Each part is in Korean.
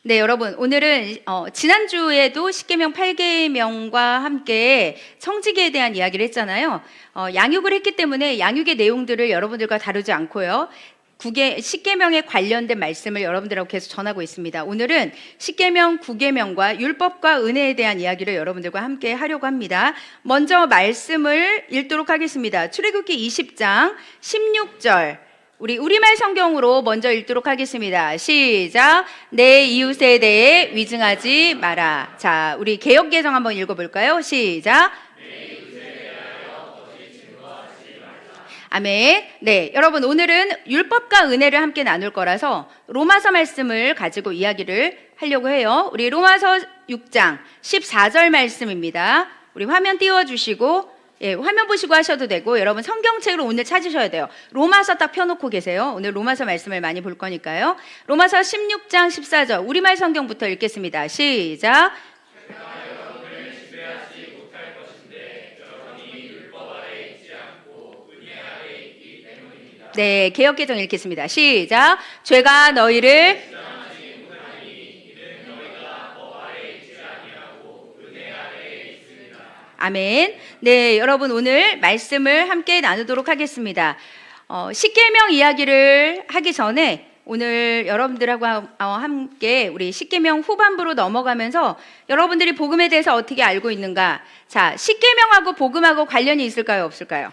네, 여러분, 오늘은 지난주에도 십계명 8계명과 함께 청지기에 대한 이야기를 했잖아요. 양육을 했기 때문에 양육의 내용들을 여러분들과 다루지 않고요. 십계명에 관련된 말씀을 여러분들하고 계속 전하고 있습니다. 오늘은 십계명 9계명과 율법과 은혜에 대한 이야기를 여러분들과 함께 하려고 합니다. 먼저 말씀을 읽도록 하겠습니다. 출애굽기 20장 16절. 우리 우리말 성경으로 먼저 읽도록 하겠습니다. 시작. 내 이웃에 대해 위증하지 마라. 자, 우리 개역개정 한번 읽어볼까요? 시작. 아멘. 네, 여러분 오늘은 율법과 은혜를 함께 나눌 거라서 로마서 말씀을 가지고 이야기를 하려고 해요. 우리 로마서 6장 14절 말씀입니다. 우리 화면 띄워주시고 화면 보시고 하셔도 되고, 여러분 성경책으로 오늘 찾으셔야 돼요. 로마서 딱 펴놓고 계세요. 오늘 로마서 말씀을 많이 볼 거니까요. 로마서 16장 14절 우리말 성경부터 읽겠습니다. 시작. 네, 개역개정 읽겠습니다. 시작. 죄가 너희를 아멘. 네, 여러분 오늘 말씀을 함께 나누도록 하겠습니다. 십계명 이야기를 하기 전에 오늘 여러분들하고 함께 우리 십계명 후반부로 넘어가면서 여러분들이 복음에 대해서 어떻게 알고 있는가? 자, 십계명하고 복음하고 관련이 있을까요? 없을까요?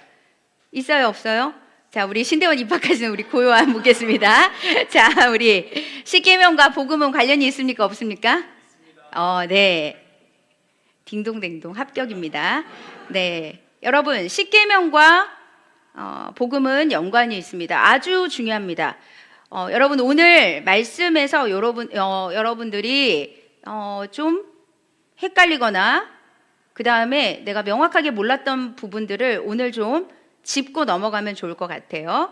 있어요? 없어요? 자, 우리 신대원 입학하시는 우리 고요한 묻겠습니다. 자, 우리 십계명과 복음은 관련이 있습니까? 없습니까? 네. 딩동댕동 합격입니다. 네, 여러분 십계명과 복음은 연관이 있습니다. 아주 중요합니다. 여러분 오늘 말씀에서 여러분들이 좀 헷갈리거나 그 다음에 내가 명확하게 몰랐던 부분들을 오늘 좀 짚고 넘어가면 좋을 것 같아요.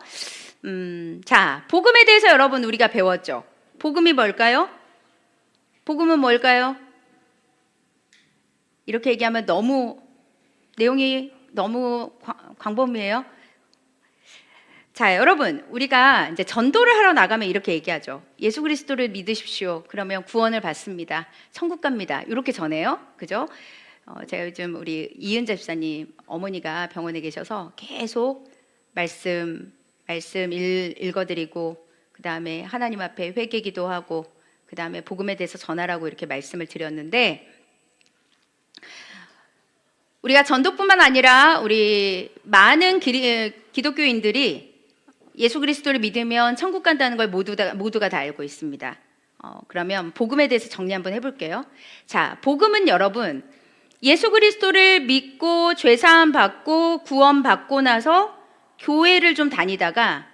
자, 복음에 대해서 여러분 우리가 배웠죠. 복음이 뭘까요? 복음은 뭘까요? 이렇게 얘기하면 내용이 너무 광범위해요. 자, 여러분, 우리가 이제 전도를 하러 나가면 이렇게 얘기하죠. 예수 그리스도를 믿으십시오. 그러면 구원을 받습니다. 천국 갑니다. 이렇게 전해요. 그죠? 제가 요즘 우리 이은자 집사님 어머니가 병원에 계셔서 계속 말씀 읽어드리고, 그 다음에 하나님 앞에 회개 기도하고, 그 다음에 복음에 대해서 전하라고 이렇게 말씀을 드렸는데, 우리가 전도뿐만 아니라 우리 많은 기독교인들이 예수 그리스도를 믿으면 천국 간다는 걸 모두가 다 알고 있습니다. 그러면 복음에 대해서 정리 한번 해볼게요. 자, 복음은 여러분 예수 그리스도를 믿고 죄사함 받고 구원 받고 나서 교회를 좀 다니다가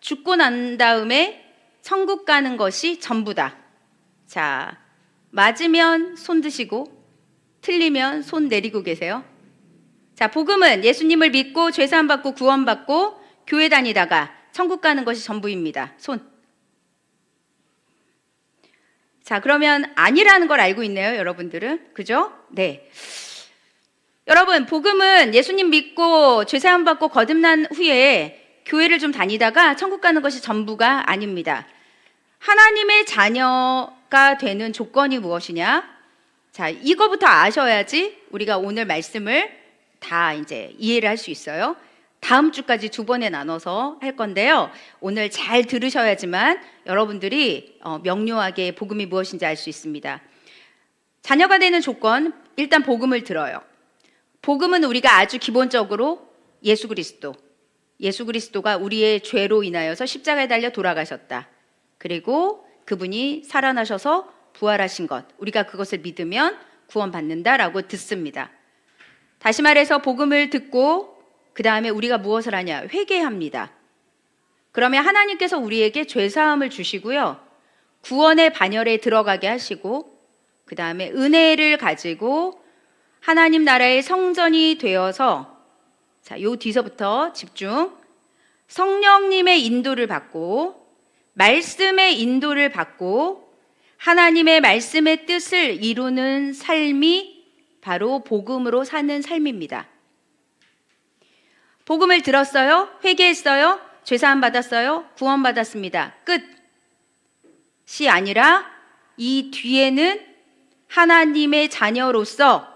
죽고 난 다음에 천국 가는 것이 전부다. 자, 맞으면 손 드시고 틀리면 손 내리고 계세요. 자, 복음은 예수님을 믿고 죄사함 받고 구원 받고 교회 다니다가 천국 가는 것이 전부입니다. 손. 자, 그러면 아니라는 걸 알고 있네요, 여러분들은. 그죠? 네. 여러분, 복음은 예수님 믿고 죄사함 받고 거듭난 후에 교회를 좀 다니다가 천국 가는 것이 전부가 아닙니다. 하나님의 자녀가 되는 조건이 무엇이냐? 자, 이거부터 아셔야지 우리가 오늘 말씀을 다 이제 이해를 할 수 있어요. 다음 주까지 2번에 나눠서 할 건데요. 오늘 잘 들으셔야지만 여러분들이 명료하게 복음이 무엇인지 알 수 있습니다. 자녀가 되는 조건, 일단 복음을 들어요. 복음은 우리가 아주 기본적으로 예수 그리스도가 우리의 죄로 인하여서 십자가에 달려 돌아가셨다. 그리고 그분이 살아나셔서 부활하신 것, 우리가 그것을 믿으면 구원받는다라고 듣습니다. 다시 말해서 복음을 듣고 그 다음에 우리가 무엇을 하냐? 회개합니다. 그러면 하나님께서 우리에게 죄사함을 주시고요, 구원의 반열에 들어가게 하시고, 그 다음에 은혜를 가지고 하나님 나라의 성전이 되어서, 자, 요 뒤서부터 집중, 성령님의 인도를 받고 말씀의 인도를 받고 하나님의 말씀의 뜻을 이루는 삶이 바로 복음으로 사는 삶입니다. 복음을 들었어요? 회개했어요? 죄사함 받았어요? 구원 받았습니다. 끝이 아니라 이 뒤에는 하나님의 자녀로서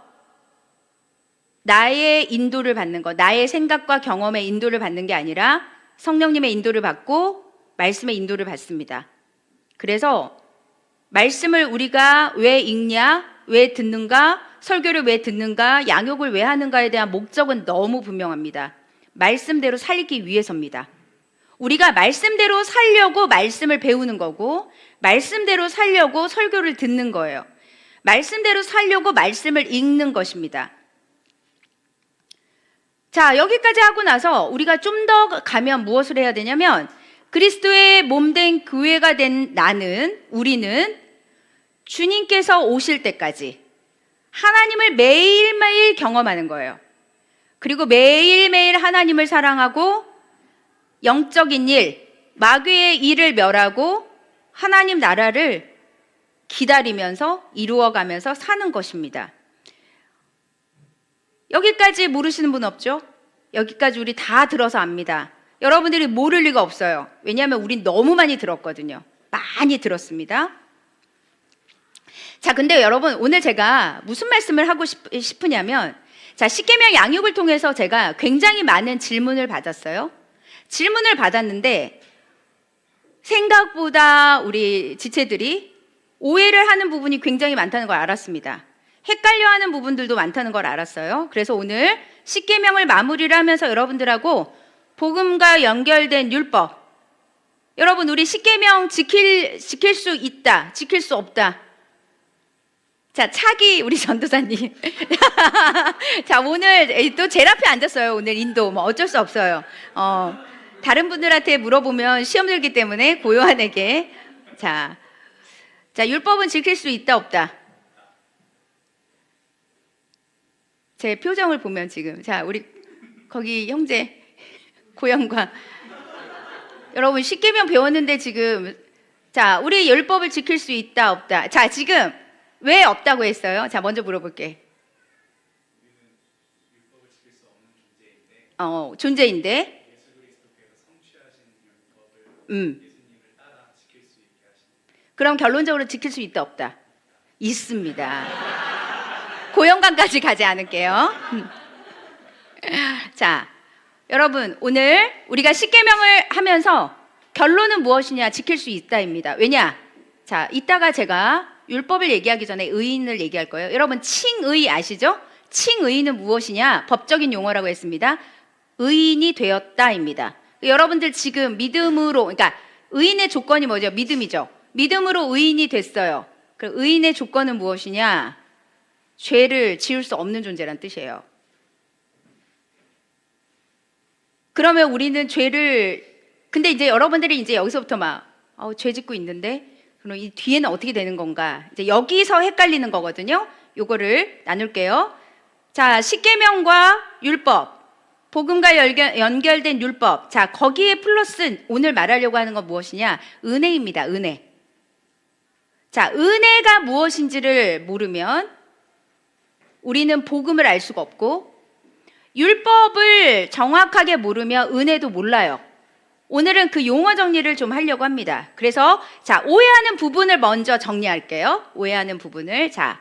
나의 인도를 받는 것, 나의 생각과 경험의 인도를 받는 게 아니라 성령님의 인도를 받고 말씀의 인도를 받습니다. 그래서 말씀을 우리가 왜 읽냐, 왜 듣는가, 설교를 왜 듣는가, 양육을 왜 하는가에 대한 목적은 너무 분명합니다. 말씀대로 살기 위해서입니다. 우리가 말씀대로 살려고 말씀을 배우는 거고, 말씀대로 살려고 설교를 듣는 거예요. 말씀대로 살려고 말씀을 읽는 것입니다. 자, 여기까지 하고 나서 우리가 좀 더 가면 무엇을 해야 되냐면, 그리스도의 몸된 교회가 된 우리는 주님께서 오실 때까지 하나님을 매일매일 경험하는 거예요. 그리고 매일매일 하나님을 사랑하고 영적인 일, 마귀의 일을 멸하고 하나님 나라를 기다리면서 이루어가면서 사는 것입니다. 여기까지 모르시는 분 없죠? 여기까지 우리 다 들어서 압니다. 여러분들이 모를 리가 없어요. 왜냐하면 우린 너무 많이 들었거든요. 많이 들었습니다. 자, 근데 여러분, 오늘 제가 무슨 말씀을 하고 싶으냐면, 자, 십계명 양육을 통해서 제가 굉장히 많은 질문을 받았어요. 질문을 받았는데 생각보다 우리 지체들이 오해를 하는 부분이 굉장히 많다는 걸 알았습니다. 헷갈려하는 부분들도 많다는 걸 알았어요. 그래서 오늘 십계명을 마무리를 하면서 여러분들하고 복음과 연결된 율법, 여러분 우리 십계명 지킬 수 있다, 지킬 수 없다. 자, 차기 우리 전도사님. 자, 오늘 또 제일 앞에 앉았어요. 오늘 인도 뭐 어쩔 수 없어요. 다른 분들한테 물어보면 시험 들기 때문에 고요한에게. 자, 율법은 지킬 수 있다 없다. 제 표정을 보면 지금, 자, 우리 거기 형제 고영광, 여러분 십계명 배웠는데 지금, 자, 우리 율법을 지킬 수 있다 없다. 자, 지금 왜 없다고 했어요? 자, 먼저 물어볼게. 율법을 지킬 수 없는 존재인데. 존재인데. 예수 그리스도께서 성취하신 율법을 예수님을 따라 지킬 수 있게 하시는. 그럼 결론적으로 지킬 수 있다 없다? 있습니다. 고영관까지 가지 않을게요. 자, 여러분 오늘 우리가 십계명을 하면서 결론은 무엇이냐? 지킬 수 있다입니다. 왜냐? 자, 이따가 제가 율법을 얘기하기 전에 의인을 얘기할 거예요. 여러분 칭의 아시죠? 칭의는 무엇이냐? 법적인 용어라고 했습니다. 의인이 되었다입니다. 여러분들 지금 믿음으로, 그러니까 의인의 조건이 뭐죠? 믿음이죠. 믿음으로 의인이 됐어요. 그럼 의인의 조건은 무엇이냐? 죄를 지을 수 없는 존재란 뜻이에요. 그러면 우리는 근데 이제 여러분들이 이제 여기서부터 죄 짓고 있는데, 그럼 이 뒤에는 어떻게 되는 건가? 이제 여기서 헷갈리는 거거든요. 요거를 나눌게요. 자, 십계명과 율법, 복음과 연결된 율법. 자, 거기에 플러스 오늘 말하려고 하는 건 무엇이냐? 은혜입니다. 은혜. 자, 은혜가 무엇인지를 모르면 우리는 복음을 알 수가 없고, 율법을 정확하게 모르면 은혜도 몰라요. 오늘은 그 용어 정리를 좀 하려고 합니다. 그래서 자, 오해하는 부분을 먼저 정리할게요. 오해하는 부분을. 자,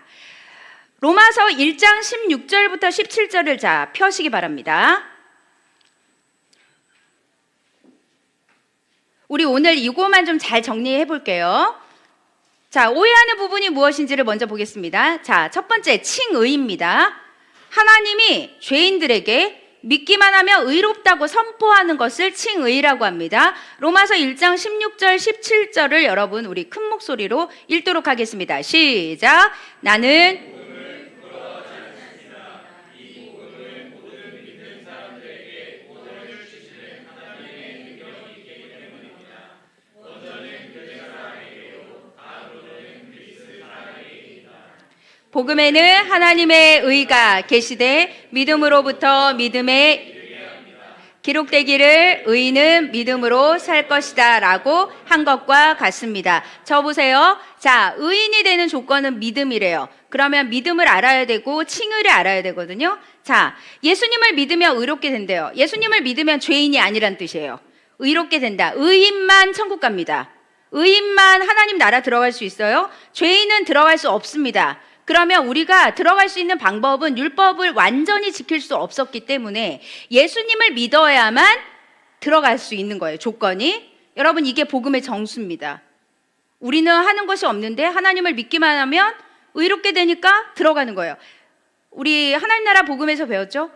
로마서 1장 16절부터 17절을 자, 펴시기 바랍니다. 우리 오늘 이거만 좀 잘 정리해 볼게요. 자, 오해하는 부분이 무엇인지를 먼저 보겠습니다. 자, 첫 번째 칭의입니다. 하나님이 죄인들에게 믿기만 하면 의롭다고 선포하는 것을 칭의라고 합니다. 로마서 1장 16절 17절을 여러분 우리 큰 목소리로 읽도록 하겠습니다. 시작. 나는 복음에는 하나님의 의가 계시되 믿음으로부터 믿음에 기록되기를 의인은 믿음으로 살 것이다 라고 한 것과 같습니다. 저 보세요. 자, 의인이 되는 조건은 믿음이래요. 그러면 믿음을 알아야 되고 칭의를 알아야 되거든요. 자, 예수님을 믿으면 의롭게 된대요. 예수님을 믿으면 죄인이 아니란 뜻이에요. 의롭게 된다. 의인만 천국 갑니다. 의인만 하나님 나라 들어갈 수 있어요? 죄인은 들어갈 수 없습니다. 그러면 우리가 들어갈 수 있는 방법은 율법을 완전히 지킬 수 없었기 때문에 예수님을 믿어야만 들어갈 수 있는 거예요, 조건이. 여러분, 이게 복음의 정수입니다. 우리는 하는 것이 없는데 하나님을 믿기만 하면 의롭게 되니까 들어가는 거예요. 우리 하나님 나라 복음에서 배웠죠?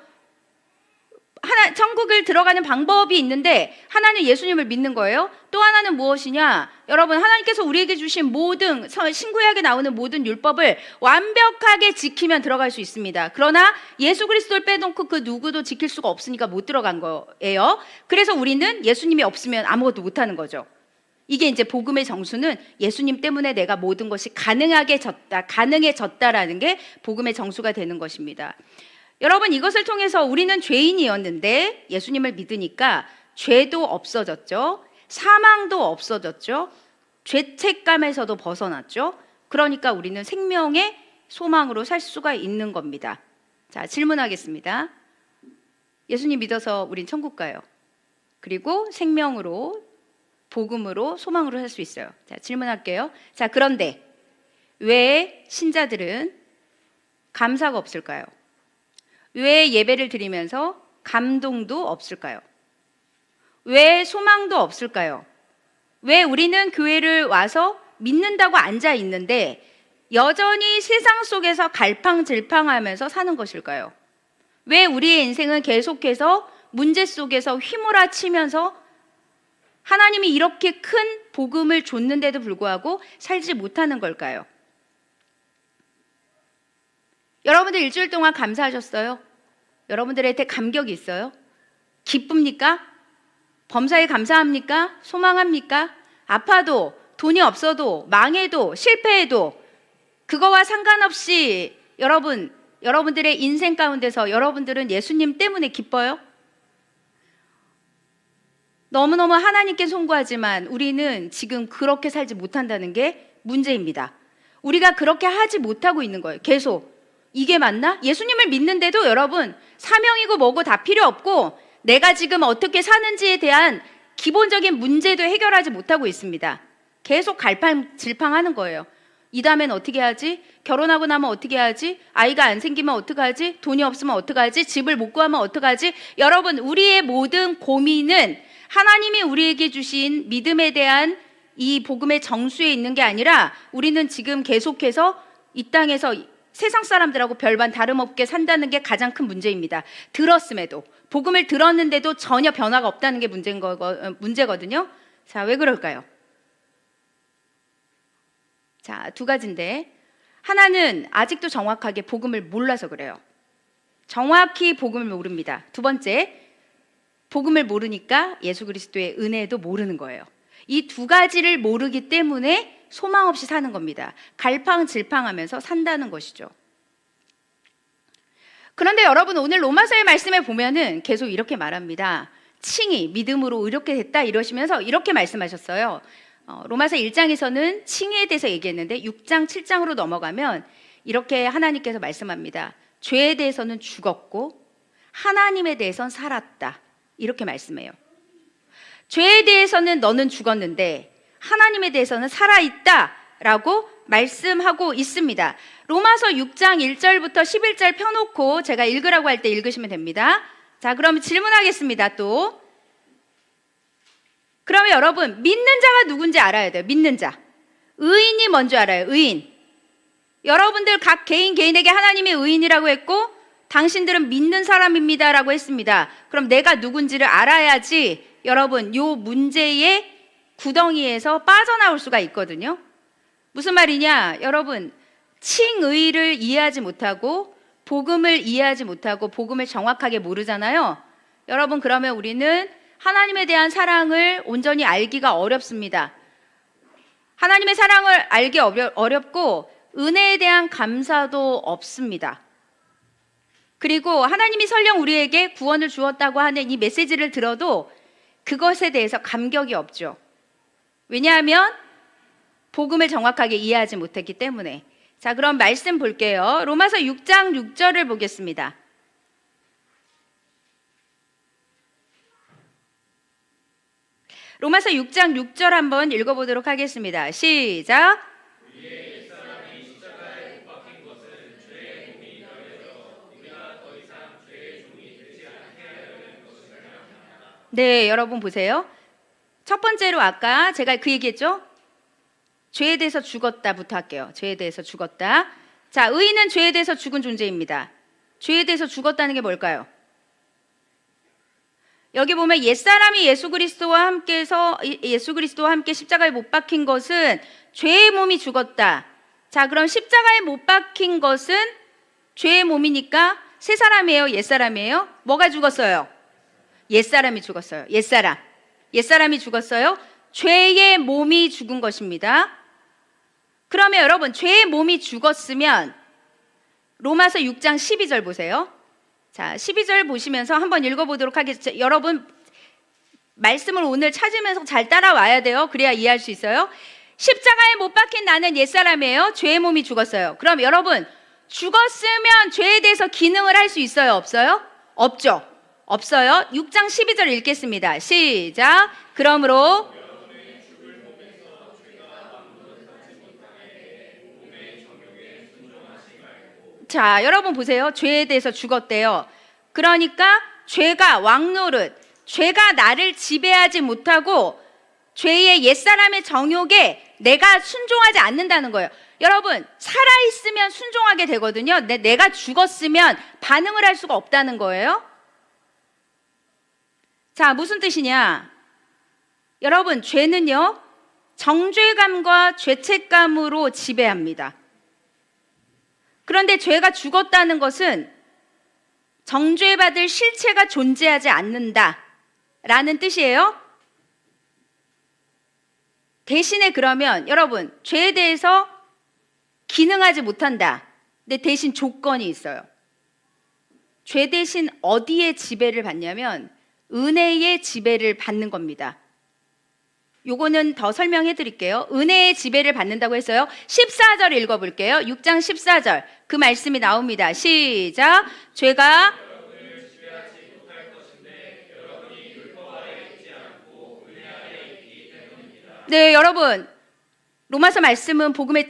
천국을 들어가는 방법이 있는데 하나는 예수님을 믿는 거예요. 또 하나는 무엇이냐? 여러분, 하나님께서 우리에게 주신 모든 신구약에 나오는 모든 율법을 완벽하게 지키면 들어갈 수 있습니다. 그러나 예수 그리스도를 빼놓고 그 누구도 지킬 수가 없으니까 못 들어간 거예요. 그래서 우리는 예수님이 없으면 아무것도 못하는 거죠. 이게 이제 복음의 정수는 예수님 때문에 내가 모든 것이 가능해졌다라는 게 복음의 정수가 되는 것입니다. 여러분, 이것을 통해서 우리는 죄인이었는데 예수님을 믿으니까 죄도 없어졌죠. 사망도 없어졌죠. 죄책감에서도 벗어났죠. 그러니까 우리는 생명의 소망으로 살 수가 있는 겁니다. 자, 질문하겠습니다. 예수님 믿어서 우린 천국 가요. 그리고 생명으로, 복음으로, 소망으로 살 수 있어요. 자, 질문할게요. 자, 그런데 왜 신자들은 감사가 없을까요? 왜 예배를 드리면서 감동도 없을까요? 왜 소망도 없을까요? 왜 우리는 교회를 와서 믿는다고 앉아 있는데 여전히 세상 속에서 갈팡질팡하면서 사는 것일까요? 왜 우리의 인생은 계속해서 문제 속에서 휘몰아치면서 하나님이 이렇게 큰 복음을 줬는데도 불구하고 살지 못하는 걸까요? 여러분들 일주일 동안 감사하셨어요? 여러분들한테 감격이 있어요? 기쁩니까? 범사에 감사합니까? 소망합니까? 아파도, 돈이 없어도, 망해도, 실패해도 그거와 상관없이 여러분들의 인생 가운데서 여러분들은 예수님 때문에 기뻐요? 너무너무 하나님께 송구하지만 우리는 지금 그렇게 살지 못한다는 게 문제입니다. 우리가 그렇게 하지 못하고 있는 거예요. 계속. 이게 맞나? 예수님을 믿는데도 여러분, 사명이고 뭐고 다 필요 없고 내가 지금 어떻게 사는지에 대한 기본적인 문제도 해결하지 못하고 있습니다. 계속 갈팡질팡하는 거예요. 이 다음엔 어떻게 하지? 결혼하고 나면 어떻게 하지? 아이가 안 생기면 어떡하지? 돈이 없으면 어떡하지? 집을 못 구하면 어떡하지? 여러분, 우리의 모든 고민은 하나님이 우리에게 주신 믿음에 대한 이 복음의 정수에 있는 게 아니라 우리는 지금 계속해서 이 땅에서 세상 사람들하고 별반 다름없게 산다는 게 가장 큰 문제입니다. 들었음에도, 복음을 들었는데도 전혀 변화가 없다는 게 문제거든요. 자, 왜 그럴까요? 자, 두 가지인데, 하나는 아직도 정확하게 복음을 몰라서 그래요. 정확히 복음을 모릅니다. 두 번째, 복음을 모르니까 예수 그리스도의 은혜도 모르는 거예요. 이 두 가지를 모르기 때문에 소망 없이 사는 겁니다. 갈팡질팡하면서 산다는 것이죠. 그런데 여러분, 오늘 로마서의 말씀에 보면은 계속 이렇게 말합니다. 칭의, 믿음으로 의롭게 됐다 이러시면서 이렇게 말씀하셨어요. 로마서 1장에서는 칭의에 대해서 얘기했는데 6장, 7장으로 넘어가면 이렇게 하나님께서 말씀합니다. 죄에 대해서는 죽었고 하나님에 대해서는 살았다. 이렇게 말씀해요. 죄에 대해서는 너는 죽었는데 하나님에 대해서는 살아있다라고 말씀하고 있습니다. 로마서 6장 1절부터 11절 펴놓고 제가 읽으라고 할 때 읽으시면 됩니다. 자, 그럼 질문하겠습니다. 또 그러면 여러분, 믿는 자가 누군지 알아야 돼요. 믿는 자. 의인이 뭔지 알아요. 의인. 여러분들 각 개인에게 하나님이 의인이라고 했고 당신들은 믿는 사람입니다라고 했습니다. 그럼 내가 누군지를 알아야지 여러분, 요 문제의 구덩이에서 빠져나올 수가 있거든요. 무슨 말이냐? 여러분, 칭의를 이해하지 못하고 복음을 이해하지 못하고 복음을 정확하게 모르잖아요. 여러분, 그러면 우리는 하나님에 대한 사랑을 온전히 알기가 어렵습니다. 하나님의 사랑을 알기 어렵고 은혜에 대한 감사도 없습니다. 그리고 하나님이 설령 우리에게 구원을 주었다고 하는 이 메시지를 들어도 그것에 대해서 감격이 없죠. 왜냐하면 복음을 정확하게 이해하지 못했기 때문에. 자, 그럼 말씀 볼게요. 로마서 6장 6절을 보겠습니다. 로마서 6장 6절 한번 읽어보도록 하겠습니다. 시작. 네, 여러분 보세요. 첫 번째로 아까 제가 그 얘기했죠? 죄에 대해서 죽었다부터 할게요. 죄에 대해서 죽었다. 자, 의인은 죄에 대해서 죽은 존재입니다. 죄에 대해서 죽었다는 게 뭘까요? 여기 보면 옛사람이 예수 그리스도와 함께 십자가에 못 박힌 것은 죄의 몸이 죽었다. 자, 그럼 십자가에 못 박힌 것은 죄의 몸이니까 새 사람이에요, 옛사람이에요? 뭐가 죽었어요? 옛사람이 죽었어요. 옛사람이 죽었어요. 죄의 몸이 죽은 것입니다. 그러면 여러분, 죄의 몸이 죽었으면 로마서 6장 12절 보세요. 자, 12절 보시면서 한번 읽어보도록 하겠습니다. 여러분, 말씀을 오늘 찾으면서 잘 따라와야 돼요. 그래야 이해할 수 있어요. 십자가에 못 박힌 나는 옛사람이에요. 죄의 몸이 죽었어요. 그럼 여러분, 죽었으면 죄에 대해서 기능을 할 수 있어요? 없어요? 없죠. 없어요. 6장 12절 읽겠습니다. 시작. 그러므로 자, 여러분 보세요. 죄에 대해서 죽었대요. 그러니까 죄가 왕노릇, 죄가 나를 지배하지 못하고 죄의 옛사람의 정욕에 내가 순종하지 않는다는 거예요. 여러분, 살아있으면 순종하게 되거든요. 내가 죽었으면 반응을 할 수가 없다는 거예요. 자, 무슨 뜻이냐? 여러분, 죄는요, 정죄감과 죄책감으로 지배합니다. 그런데 죄가 죽었다는 것은 정죄받을 실체가 존재하지 않는다라는 뜻이에요. 대신에 그러면 여러분, 죄에 대해서 기능하지 못한다. 근데 대신 조건이 있어요. 죄 대신 어디에 지배를 받냐면 은혜의 지배를 받는 겁니다. 요거는 더 설명해 드릴게요. 은혜의 지배를 받는다고 했어요. 14절 읽어볼게요. 6장 14절. 그 말씀이 나옵니다. 시작. 죄가 네, 여러분. 로마서 말씀은 복음의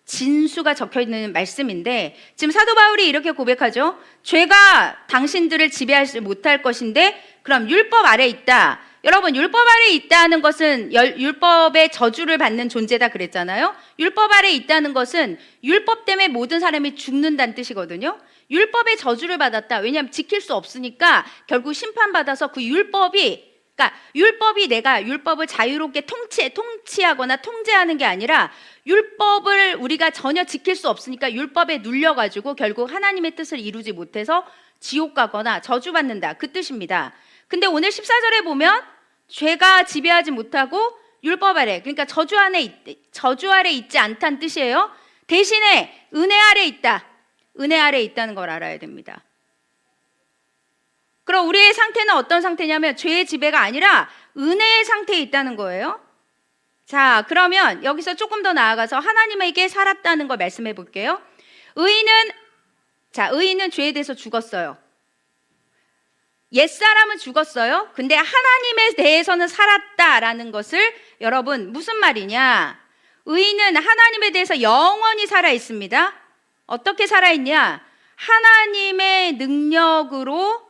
진수가 적혀 있는 말씀인데 지금 사도 바울이 이렇게 고백하죠. 죄가 당신들을 지배하지 못할 것인데 그럼 율법 아래 있다. 여러분, 율법 아래 있다는 것은 율법의 저주를 받는 존재다 그랬잖아요. 율법 아래 있다는 것은 율법 때문에 모든 사람이 죽는다는 뜻이거든요. 율법의 저주를 받았다. 왜냐하면 지킬 수 없으니까 결국 심판받아서 그 율법이, 그러니까 율법이 내가 율법을 자유롭게 통치하거나 통제하는 게 아니라 율법을 우리가 전혀 지킬 수 없으니까 율법에 눌려가지고 결국 하나님의 뜻을 이루지 못해서 지옥 가거나 저주받는다. 그 뜻입니다. 근데 오늘 14절에 보면 죄가 지배하지 못하고 율법 아래, 그러니까 저주 아래 있지 않다는 뜻이에요. 대신에 은혜 아래 있다. 은혜 아래 있다는 걸 알아야 됩니다. 그럼 우리의 상태는 어떤 상태냐면 죄의 지배가 아니라 은혜의 상태에 있다는 거예요. 자, 그러면 여기서 조금 더 나아가서 하나님에게 살았다는 걸 말씀해 볼게요. 의인은 죄에 대해서 죽었어요. 옛사람은 죽었어요. 근데 하나님에 대해서는 살았다라는 것을 여러분 무슨 말이냐? 의인은 하나님에 대해서 영원히 살아 있습니다. 어떻게 살아 있냐? 하나님의 능력으로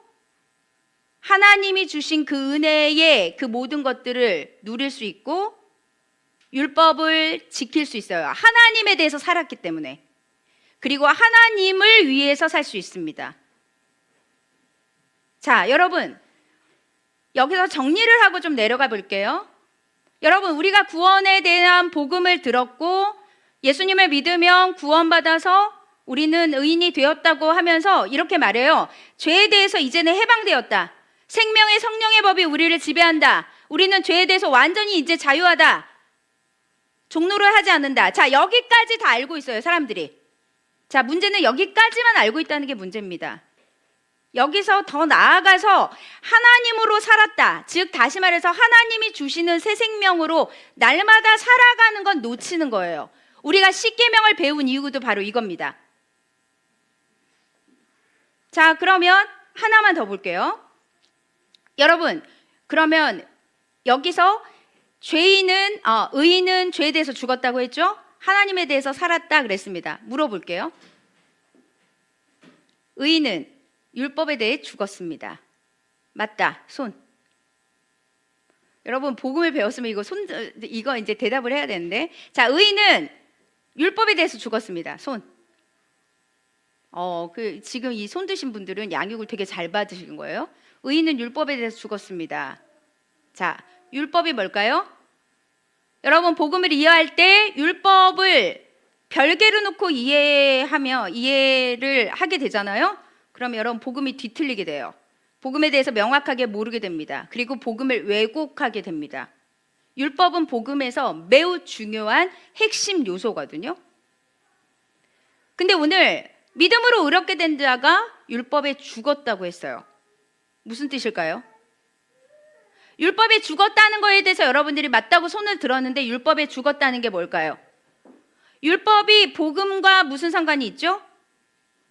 하나님이 주신 그 은혜의 그 모든 것들을 누릴 수 있고 율법을 지킬 수 있어요. 하나님에 대해서 살았기 때문에. 그리고 하나님을 위해서 살 수 있습니다. 자, 여러분, 여기서 정리를 하고 좀 내려가 볼게요. 여러분, 우리가 구원에 대한 복음을 들었고 예수님을 믿으면 구원받아서 우리는 의인이 되었다고 하면서 이렇게 말해요. 죄에 대해서 이제는 해방되었다. 생명의 성령의 법이 우리를 지배한다. 우리는 죄에 대해서 완전히 이제 자유하다. 종노를 하지 않는다. 자, 여기까지 다 알고 있어요, 사람들이. 자, 문제는 여기까지만 알고 있다는 게 문제입니다. 여기서 더 나아가서 하나님으로 살았다. 즉 다시 말해서 하나님이 주시는 새 생명으로 날마다 살아가는 건 놓치는 거예요. 우리가 십계명을 배운 이유도 바로 이겁니다. 자, 그러면 하나만 더 볼게요. 여러분, 그러면 여기서 의인은 죄에 대해서 죽었다고 했죠? 하나님에 대해서 살았다 그랬습니다. 물어볼게요. 의인은 율법에 대해 죽었습니다. 맞다. 손. 여러분 복음을 배웠으면 이거 이제 대답을 해야 되는데, 자, 의인은 율법에 대해서 죽었습니다. 손. 지금 이 손 드신 분들은 양육을 되게 잘 받으신 거예요. 의인은 율법에 대해서 죽었습니다. 자, 율법이 뭘까요? 여러분 복음을 이해할 때 율법을 별개로 놓고 이해를 하게 되잖아요. 그럼 여러분 복음이 뒤틀리게 돼요. 복음에 대해서 명확하게 모르게 됩니다. 그리고 복음을 왜곡하게 됩니다. 율법은 복음에서 매우 중요한 핵심 요소거든요. 근데 오늘 믿음으로 의롭게 된 자가 율법에 죽었다고 했어요. 무슨 뜻일까요? 율법에 죽었다는 거에 대해서 여러분들이 맞다고 손을 들었는데 율법에 죽었다는 게 뭘까요? 율법이 복음과 무슨 상관이 있죠?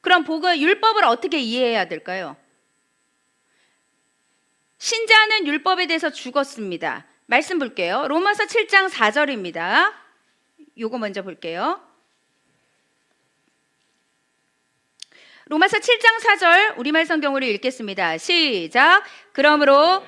그럼 율법을 어떻게 이해해야 될까요? 신자는 율법에 대해서 죽었습니다. 말씀 볼게요. 로마서 7장 4절입니다. 요거 먼저 볼게요. 로마서 7장 4절 우리말 성경으로 읽겠습니다. 시작. 그러므로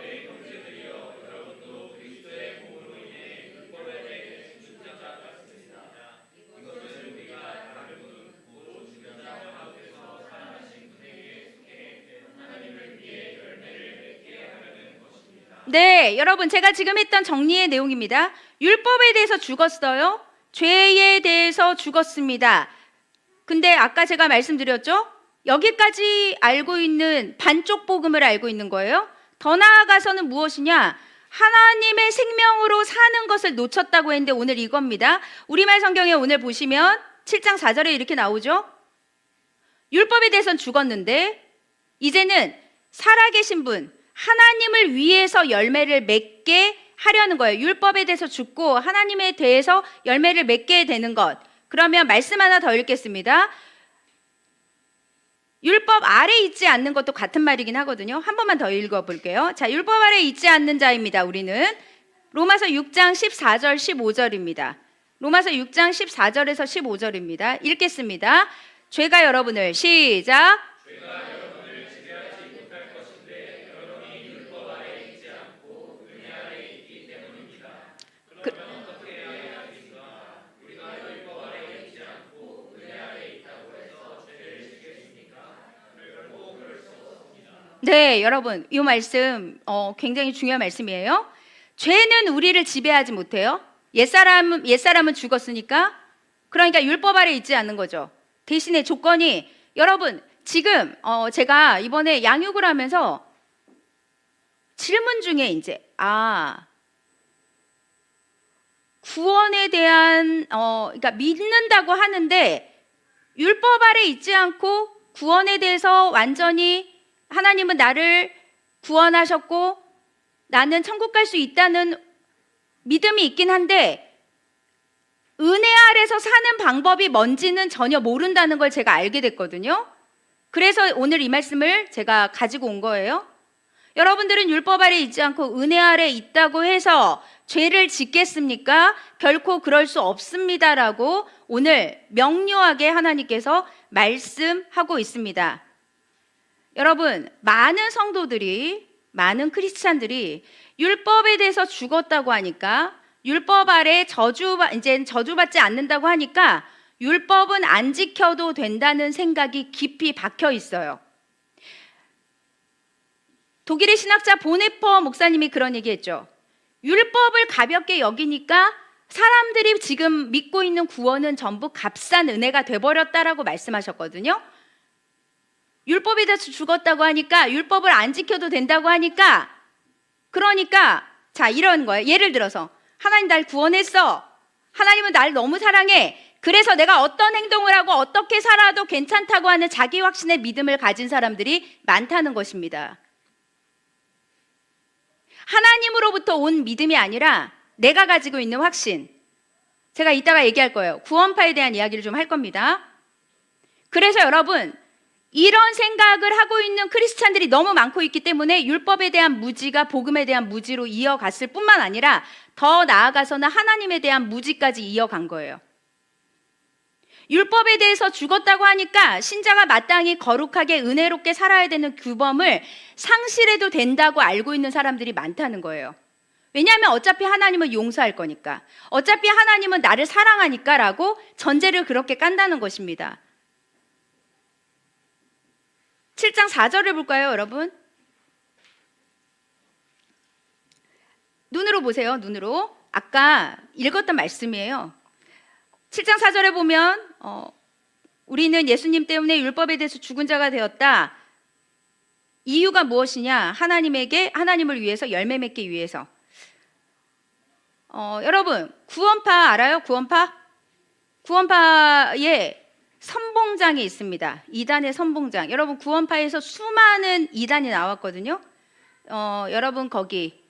네, 여러분 제가 지금 했던 정리의 내용입니다. 율법에 대해서 죽었어요. 죄에 대해서 죽었습니다. 근데 아까 제가 말씀드렸죠? 여기까지 알고 있는 반쪽 복음을 알고 있는 거예요. 더 나아가서는 무엇이냐? 하나님의 생명으로 사는 것을 놓쳤다고 했는데 오늘 이겁니다. 우리말 성경에 오늘 보시면 7장 4절에 이렇게 나오죠? 율법에 대해서는 죽었는데 이제는 살아계신 분, 하나님을 위해서 열매를 맺게 하려는 거예요. 율법에 대해서 죽고 하나님에 대해서 열매를 맺게 되는 것. 그러면 말씀 하나 더 읽겠습니다. 율법 아래 있지 않는 것도 같은 말이긴 하거든요. 한 번만 더 읽어볼게요. 자, 율법 아래 있지 않는 자입니다. 우리는 로마서 6장 14절 15절입니다. 로마서 6장 14절에서 15절입니다. 읽겠습니다. 죄가 여러분을 시작. 네, 여러분, 이 말씀 굉장히 중요한 말씀이에요. 죄는 우리를 지배하지 못해요. 옛사람은 죽었으니까. 그러니까 율법 아래 있지 않는 거죠. 대신에 조건이 여러분 지금 제가 이번에 양육을 하면서 질문 중에 이제 구원에 대한 그러니까 믿는다고 하는데 율법 아래 있지 않고 구원에 대해서 완전히 하나님은 나를 구원하셨고 나는 천국 갈 수 있다는 믿음이 있긴 한데 은혜 아래서 사는 방법이 뭔지는 전혀 모른다는 걸 제가 알게 됐거든요. 그래서 오늘 이 말씀을 제가 가지고 온 거예요. 여러분들은 율법 아래 있지 않고 은혜 아래 있다고 해서 죄를 짓겠습니까? 결코 그럴 수 없습니다라고 오늘 명료하게 하나님께서 말씀하고 있습니다. 여러분, 많은 성도들이, 많은 크리스찬들이 율법에 대해서 죽었다고 하니까 율법 아래 이제 저주받지 않는다고 하니까 율법은 안 지켜도 된다는 생각이 깊이 박혀 있어요. 독일의 신학자 보네퍼 목사님이 그런 얘기했죠. 율법을 가볍게 여기니까 사람들이 지금 믿고 있는 구원은 전부 값싼 은혜가 돼버렸다라고 말씀하셨거든요. 율법에 대해서 죽었다고 하니까 율법을 안 지켜도 된다고 하니까 그러니까 자 이런 거예요. 예를 들어서 하나님 날 구원했어. 하나님은 날 너무 사랑해. 그래서 내가 어떤 행동을 하고 어떻게 살아도 괜찮다고 하는 자기 확신의 믿음을 가진 사람들이 많다는 것입니다. 하나님으로부터 온 믿음이 아니라 내가 가지고 있는 확신. 제가 이따가 얘기할 거예요. 구원파에 대한 이야기를 좀 할 겁니다. 그래서 여러분 이런 생각을 하고 있는 크리스찬들이 너무 많고 있기 때문에 율법에 대한 무지가 복음에 대한 무지로 이어갔을 뿐만 아니라 더 나아가서는 하나님에 대한 무지까지 이어간 거예요. 율법에 대해서 죽었다고 하니까 신자가 마땅히 거룩하게 은혜롭게 살아야 되는 규범을 상실해도 된다고 알고 있는 사람들이 많다는 거예요. 왜냐하면 어차피 하나님은 용서할 거니까, 어차피 하나님은 나를 사랑하니까 라고 전제를 그렇게 깐다는 것입니다. 7장 4절을 볼까요, 여러분? 눈으로 보세요, 눈으로. 아까 읽었던 말씀이에요. 7장 4절에 보면 우리는 예수님 때문에 율법에 대해서 죽은 자가 되었다. 이유가 무엇이냐? 하나님을 위해서, 열매 맺기 위해서. 여러분, 구원파 알아요? 구원파에 선봉장이 있습니다. 2단의 선봉장. 여러분, 구원파에서 수많은 2단이 나왔거든요. 여러분, 거기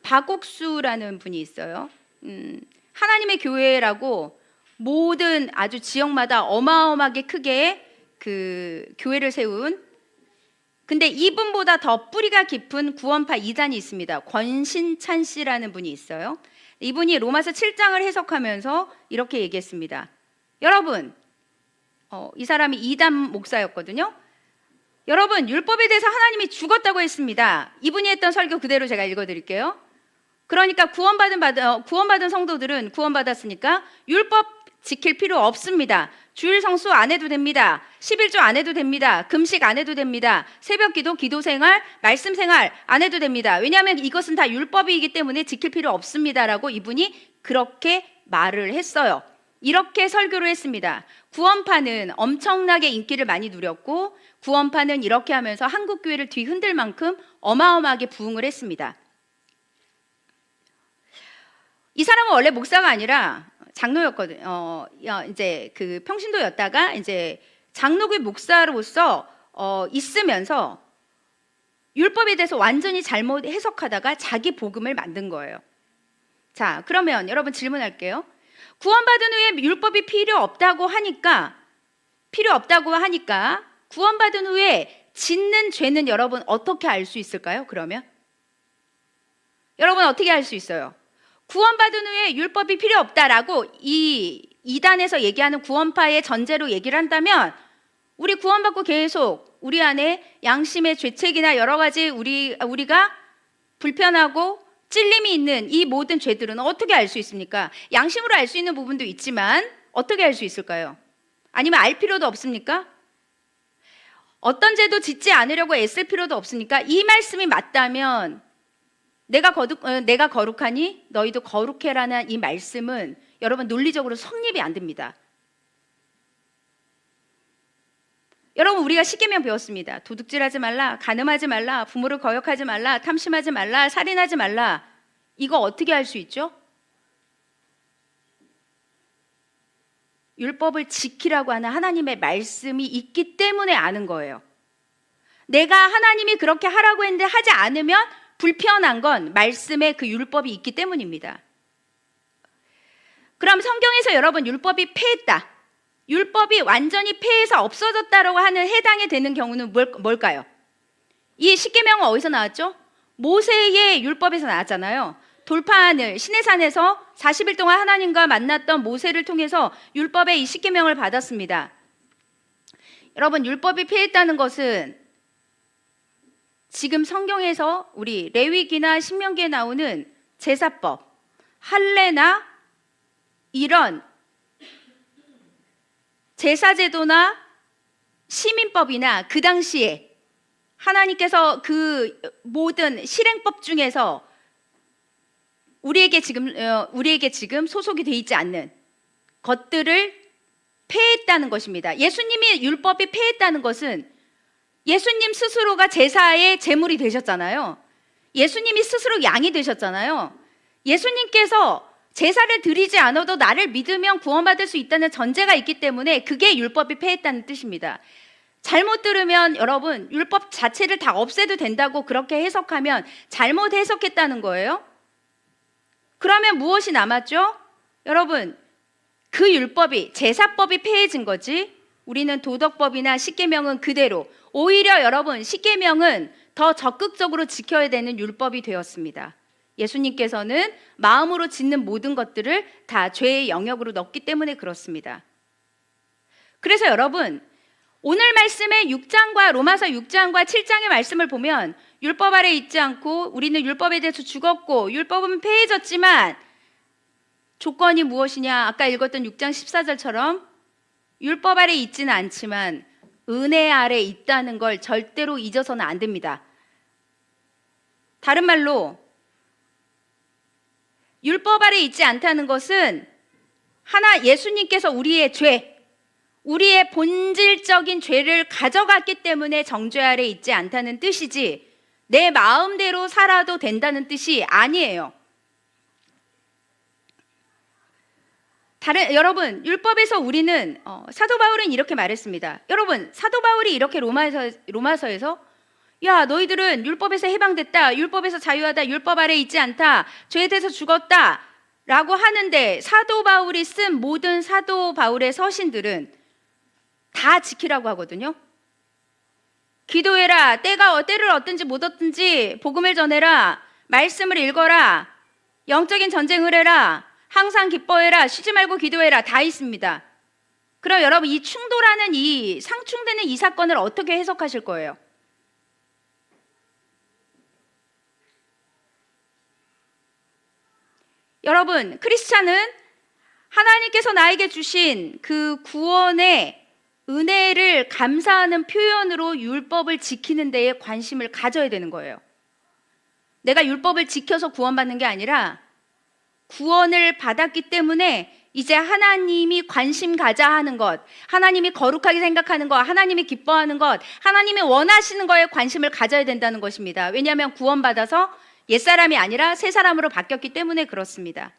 박옥수라는 분이 있어요. 하나님의 교회라고 모든 아주 지역마다 어마어마하게 크게 그 교회를 세운, 근데 이분보다 더 뿌리가 깊은 구원파 2단이 있습니다. 권신찬 씨라는 분이 있어요. 이분이 로마서 7장을 해석하면서 이렇게 얘기했습니다. 여러분, 이 사람이 2단 목사였거든요. 여러분, 율법에 대해서 하나님이 죽었다고 했습니다. 이분이 했던 설교 그대로 제가 읽어드릴게요. 그러니까 구원받은 성도들은 구원받았으니까 율법 지킬 필요 없습니다. 주일 성수 안 해도 됩니다. 11조 안 해도 됩니다. 금식 안 해도 됩니다. 새벽 기도, 기도 생활, 말씀 생활 안 해도 됩니다. 왜냐하면 이것은 다 율법이기 때문에 지킬 필요 없습니다라고 이분이 그렇게 말을 했어요. 이렇게 설교를 했습니다. 구원파는 엄청나게 인기를 많이 누렸고, 구원파는 이렇게 하면서 한국 교회를 뒤흔들 만큼 어마어마하게 부흥을 했습니다. 이 사람은 원래 목사가 아니라 장로였거든요. 이제 그 평신도였다가 이제 장로교회 목사로서 있으면서 율법에 대해서 완전히 잘못 해석하다가 자기 복음을 만든 거예요. 자, 그러면 여러분 질문할게요. 구원받은 후에 율법이 필요 없다고 하니까 구원받은 후에 짓는 죄는 여러분 어떻게 알 수 있을까요? 그러면 여러분 어떻게 알 수 있어요? 구원받은 후에 율법이 필요 없다라고 이 2단에서 얘기하는 구원파의 전제로 얘기를 한다면, 우리 구원받고 계속 우리 안에 양심의 죄책이나 여러 가지 우리가 불편하고 찔림이 있는 이 모든 죄들은 어떻게 알 수 있습니까? 양심으로 알 수 있는 부분도 있지만 어떻게 알 수 있을까요? 아니면 알 필요도 없습니까? 어떤 죄도 짓지 않으려고 애쓸 필요도 없으니까, 이 말씀이 맞다면 내가 거룩하니 너희도 거룩해라는 이 말씀은 여러분 논리적으로 성립이 안 됩니다. 여러분, 우리가 십계명 배웠습니다. 도둑질하지 말라, 간음하지 말라, 부모를 거역하지 말라, 탐심하지 말라, 살인하지 말라. 이거 어떻게 할 수 있죠? 율법을 지키라고 하는 하나님의 말씀이 있기 때문에 아는 거예요. 내가 하나님이 그렇게 하라고 했는데 하지 않으면 불편한 건 말씀에 그 율법이 있기 때문입니다. 그럼 성경에서 여러분 율법이 폐했다, 율법이 완전히 폐해서 없어졌다라고 하는 해당이 되는 경우는 뭘까요? 이 십계명은 어디서 나왔죠? 모세의 율법에서 나왔잖아요. 돌파하늘 시내산에서 40일 동안 하나님과 만났던 모세를 통해서 율법의 이 십계명을 받았습니다. 여러분, 율법이 폐했다는 것은 지금 성경에서 우리 레위기나 신명기에 나오는 제사법, 할례나 이런 제사제도나 시민법이나 그 당시에 하나님께서 그 모든 실행법 중에서 우리에게 지금 소속이 돼 있지 않는 것들을 폐했다는 것입니다. 예수님이 율법이 폐했다는 것은 예수님 스스로가 제사의 제물이 되셨잖아요. 예수님이 스스로 양이 되셨잖아요. 예수님께서 제사를 드리지 않아도 나를 믿으면 구원받을 수 있다는 전제가 있기 때문에 그게 율법이 폐했다는 뜻입니다. 잘못 들으면 여러분 율법 자체를 다 없애도 된다고 그렇게 해석하면 잘못 해석했다는 거예요. 그러면 무엇이 남았죠? 여러분, 그 율법이, 제사법이 폐해진 거지 우리는 도덕법이나 십계명은 그대로, 오히려 여러분 십계명은 더 적극적으로 지켜야 되는 율법이 되었습니다. 예수님께서는 마음으로 짓는 모든 것들을 다 죄의 영역으로 넣기 때문에 그렇습니다. 그래서 여러분, 오늘 말씀의 6장과 로마서 6장과 7장의 말씀을 보면 율법 아래 있지 않고 우리는 율법에 대해서 죽었고 율법은 폐해졌지만 조건이 무엇이냐? 아까 읽었던 6장 14절처럼 율법 아래 있지는 않지만 은혜 아래 있다는 걸 절대로 잊어서는 안 됩니다. 다른 말로 율법 아래 있지 않다는 것은 예수님께서 우리의 죄, 우리의 본질적인 죄를 가져갔기 때문에 정죄 아래 있지 않다는 뜻이지 내 마음대로 살아도 된다는 뜻이 아니에요. 여러분, 율법에서 우리는 사도 바울은 이렇게 말했습니다. 여러분, 사도 바울이 이렇게 로마서에서 야, 너희들은 율법에서 해방됐다, 율법에서 자유하다, 율법 아래 있지 않다, 죄에 대해서 죽었다 라고 하는데 사도 바울이 쓴 모든 사도 바울의 서신들은 다 지키라고 하거든요. 기도해라, 때를 얻든지 못 얻든지 복음을 전해라, 말씀을 읽어라, 영적인 전쟁을 해라, 항상 기뻐해라, 쉬지 말고 기도해라, 다 있습니다. 그럼 여러분, 이 충돌하는 이 상충되는 이 사건을 어떻게 해석하실 거예요? 여러분, 크리스찬은 하나님께서 나에게 주신 그 구원의 은혜를 감사하는 표현으로 율법을 지키는 데에 관심을 가져야 되는 거예요. 내가 율법을 지켜서 구원받는 게 아니라 구원을 받았기 때문에 이제 하나님이 관심 가자 하는 것, 하나님이 거룩하게 생각하는 것, 하나님이 기뻐하는 것, 하나님이 원하시는 거에 관심을 가져야 된다는 것입니다. 왜냐하면 구원받아서 옛사람이 아니라 새 사람으로 바뀌었기 때문에 그렇습니다.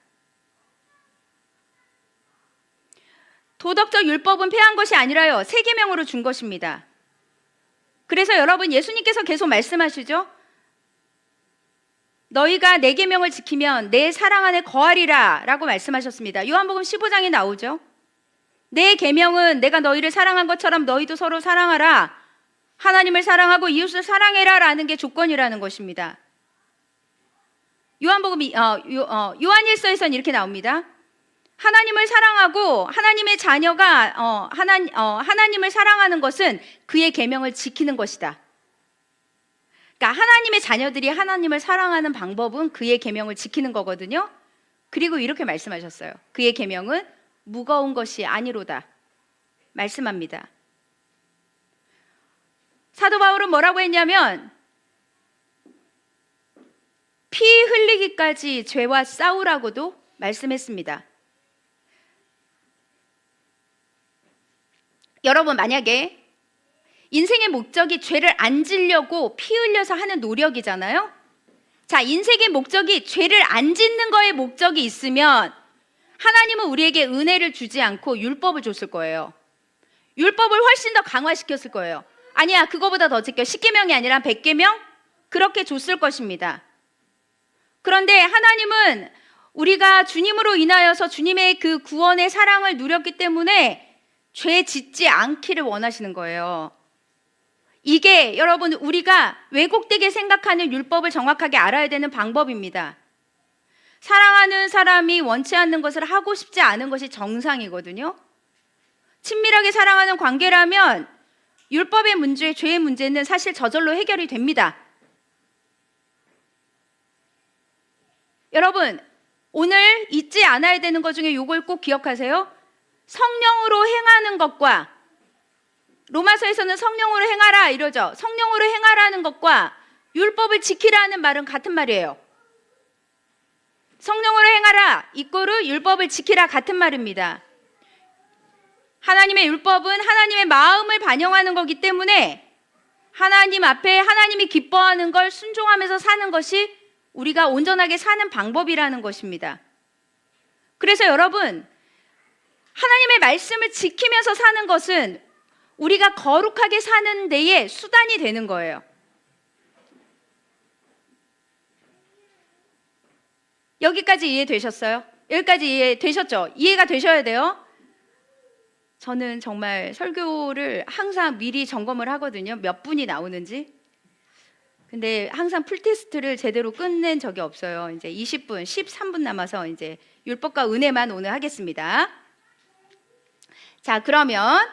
도덕적 율법은 폐한 것이 아니라요, 새 계명으로 준 것입니다. 그래서 여러분, 예수님께서 계속 말씀하시죠. 너희가 내 계명을 지키면 내 사랑 안에 거하리라 라고 말씀하셨습니다. 요한복음 15장에 나오죠. 내 계명은 내가 너희를 사랑한 것처럼 너희도 서로 사랑하라, 하나님을 사랑하고 이웃을 사랑해라 라는 게 조건이라는 것입니다. 요한일서에서는 이렇게 나옵니다. 하나님을 사랑하고 하나님의 자녀가 하나님을 사랑하는 것은 그의 계명을 지키는 것이다. 그러니까 하나님의 자녀들이 하나님을 사랑하는 방법은 그의 계명을 지키는 거거든요. 그리고 이렇게 말씀하셨어요. 그의 계명은 무거운 것이 아니로다 말씀합니다. 사도 바울은 뭐라고 했냐면 피 흘리기까지 죄와 싸우라고도 말씀했습니다. 여러분, 만약에 인생의 목적이 죄를 안 지려고 피 흘려서 하는 노력이잖아요. 자, 인생의 목적이 죄를 안 짓는 거에 목적이 있으면 하나님은 우리에게 은혜를 주지 않고 율법을 줬을 거예요. 율법을 훨씬 더 강화시켰을 거예요. 아니야, 그거보다 더 지켜. 10계명이 아니라 100계명? 그렇게 줬을 것입니다. 그런데 하나님은 우리가 주님으로 인하여서 주님의 그 구원의 사랑을 누렸기 때문에 죄 짓지 않기를 원하시는 거예요. 이게 여러분, 우리가 왜곡되게 생각하는 율법을 정확하게 알아야 되는 방법입니다. 사랑하는 사람이 원치 않는 것을 하고 싶지 않은 것이 정상이거든요. 친밀하게 사랑하는 관계라면 율법의 문제, 죄의 문제는 사실 저절로 해결이 됩니다. 여러분, 오늘 잊지 않아야 되는 것 중에 이걸 꼭 기억하세요. 성령으로 행하는 것과, 로마서에서는 성령으로 행하라 이러죠. 성령으로 행하라는 것과 율법을 지키라는 말은 같은 말이에요. 성령으로 행하라 이꼬르 율법을 지키라 같은 말입니다. 하나님의 율법은 하나님의 마음을 반영하는 거기 때문에 하나님 앞에 하나님이 기뻐하는 걸 순종하면서 사는 것이 우리가 온전하게 사는 방법이라는 것입니다. 그래서 여러분, 하나님의 말씀을 지키면서 사는 것은 우리가 거룩하게 사는 데에 수단이 되는 거예요. 여기까지 이해되셨어요? 여기까지 이해되셨죠? 이해가 되셔야 돼요. 저는 정말 설교를 항상 미리 점검을 하거든요. 몇 분이 나오는지. 근데 항상 풀테스트를 제대로 끝낸 적이 없어요. 이제 20분, 13분 남아서 이제 율법과 은혜만 오늘 하겠습니다. 자, 그러면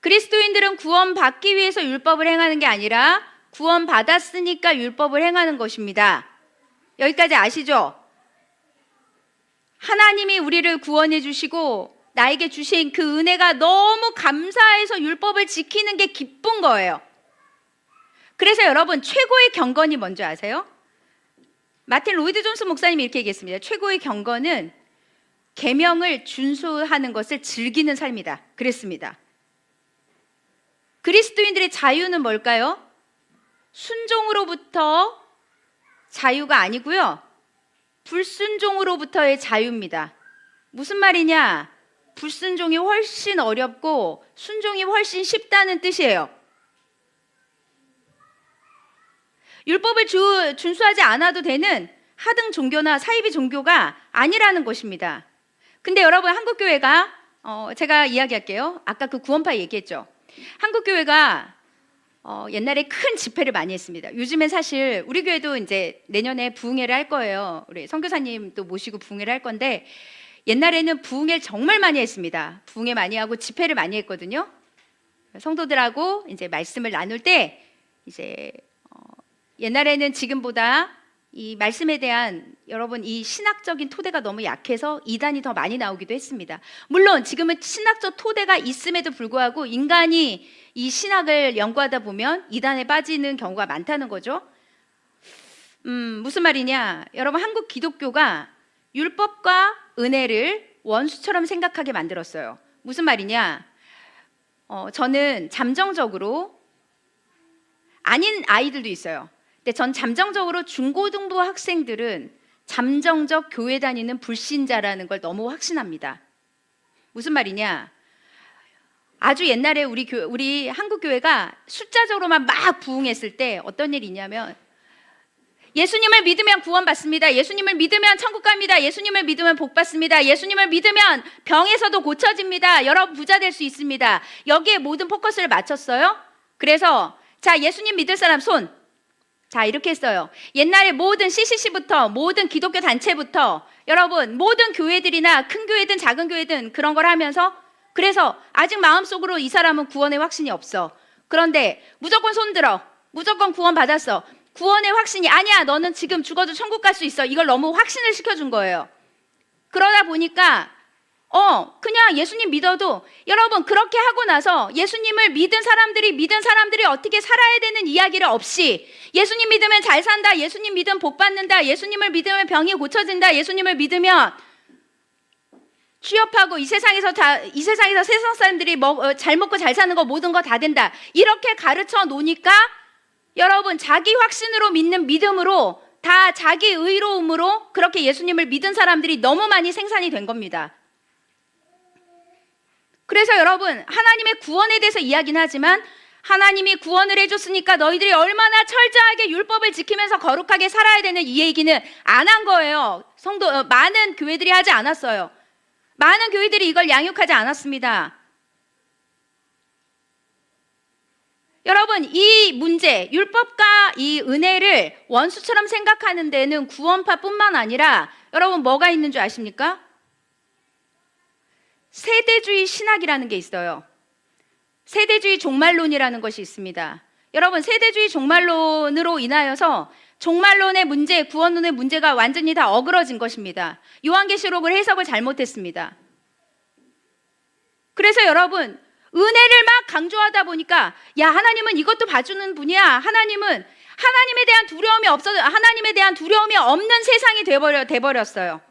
그리스도인들은 구원받기 위해서 율법을 행하는 게 아니라 구원받았으니까 율법을 행하는 것입니다. 여기까지 아시죠? 하나님이 우리를 구원해 주시고 나에게 주신 그 은혜가 너무 감사해서 율법을 지키는 게 기쁜 거예요. 그래서 여러분, 최고의 경건이 뭔지 아세요? 마틴 로이드 존스 목사님이 이렇게 얘기했습니다. 최고의 경건은 계명을 준수하는 것을 즐기는 삶이다. 그랬습니다. 그리스도인들의 자유는 뭘까요? 순종으로부터 자유가 아니고요. 불순종으로부터의 자유입니다. 무슨 말이냐? 불순종이 훨씬 어렵고 순종이 훨씬 쉽다는 뜻이에요. 율법을 준수하지 않아도 되는 하등 종교나 사이비 종교가 아니라는 것입니다. 근데 여러분, 한국교회가 제가 이야기할게요. 아까 그 구원파 얘기했죠. 한국교회가 옛날에 큰 집회를 많이 했습니다. 요즘엔 사실 우리 교회도 이제 내년에 부흥회를 할 거예요. 우리 선교사님도 모시고 부흥회를 할 건데, 옛날에는 부흥회 정말 많이 했습니다. 부흥회 많이 하고 집회를 많이 했거든요. 성도들하고 이제 말씀을 나눌 때 이제 옛날에는 지금보다 이 말씀에 대한 여러분 이 신학적인 토대가 너무 약해서 이단이 더 많이 나오기도 했습니다. 물론 지금은 신학적 토대가 있음에도 불구하고 인간이 이 신학을 연구하다 보면 이단에 빠지는 경우가 많다는 거죠. 무슨 말이냐? 여러분, 한국 기독교가 율법과 은혜를 원수처럼 생각하게 만들었어요. 무슨 말이냐? 저는 잠정적으로 아닌 아이들도 있어요. 근데 전 잠정적으로 중고등부 학생들은 잠정적 교회 다니는 불신자라는 걸 너무 확신합니다. 무슨 말이냐? 아주 옛날에 우리 한국 교회가 숫자적으로만 막 부흥했을 때 어떤 일이 있냐면, 예수님을 믿으면 구원받습니다. 예수님을 믿으면 천국 갑니다. 예수님을 믿으면 복 받습니다. 예수님을 믿으면 병에서도 고쳐집니다. 여러분 부자 될 수 있습니다. 여기에 모든 포커스를 맞췄어요. 그래서 자, 예수님 믿을 사람 손. 자, 이렇게 했어요. 옛날에 모든 CCC부터 모든 기독교 단체부터 여러분 모든 교회들이나 큰 교회든 작은 교회든 그런 걸 하면서, 그래서 아직 마음속으로 이 사람은 구원의 확신이 없어. 그런데 무조건 손들어. 무조건 구원 받았어. 구원의 확신이 아니야. 너는 지금 죽어도 천국 갈 수 있어. 이걸 너무 확신을 시켜준 거예요. 그러다 보니까 그냥 예수님 믿어도, 여러분 그렇게 하고 나서 예수님을 믿은 사람들이 어떻게 살아야 되는 이야기를 없이, 예수님 믿으면 잘 산다, 예수님 믿으면 복 받는다, 예수님을 믿으면 병이 고쳐진다, 예수님을 믿으면 취업하고 이 세상에서 세상 사람들이 잘 먹고 잘 사는 거 모든 거 다 된다, 이렇게 가르쳐 놓으니까 여러분 자기 확신으로 믿는 믿음으로, 다 자기 의로움으로 그렇게 예수님을 믿은 사람들이 너무 많이 생산이 된 겁니다. 그래서 여러분, 하나님의 구원에 대해서 이야기는 하지만 하나님이 구원을 해줬으니까 너희들이 얼마나 철저하게 율법을 지키면서 거룩하게 살아야 되는 이 얘기는 안 한 거예요. 많은 교회들이 하지 않았어요. 많은 교회들이 이걸 양육하지 않았습니다. 여러분, 이 문제, 율법과 이 은혜를 원수처럼 생각하는 데는 구원파뿐만 아니라 여러분 뭐가 있는 줄 아십니까? 세대주의 신학이라는 게 있어요. 세대주의 종말론이라는 것이 있습니다. 여러분, 세대주의 종말론으로 인하여서 종말론의 문제, 구원론의 문제가 완전히 다 어그러진 것입니다. 요한계시록을 해석을 잘못했습니다. 그래서 여러분, 은혜를 막 강조하다 보니까, 야, 하나님은 이것도 봐주는 분이야. 하나님에 대한 두려움이 없는 세상이 돼버렸어요.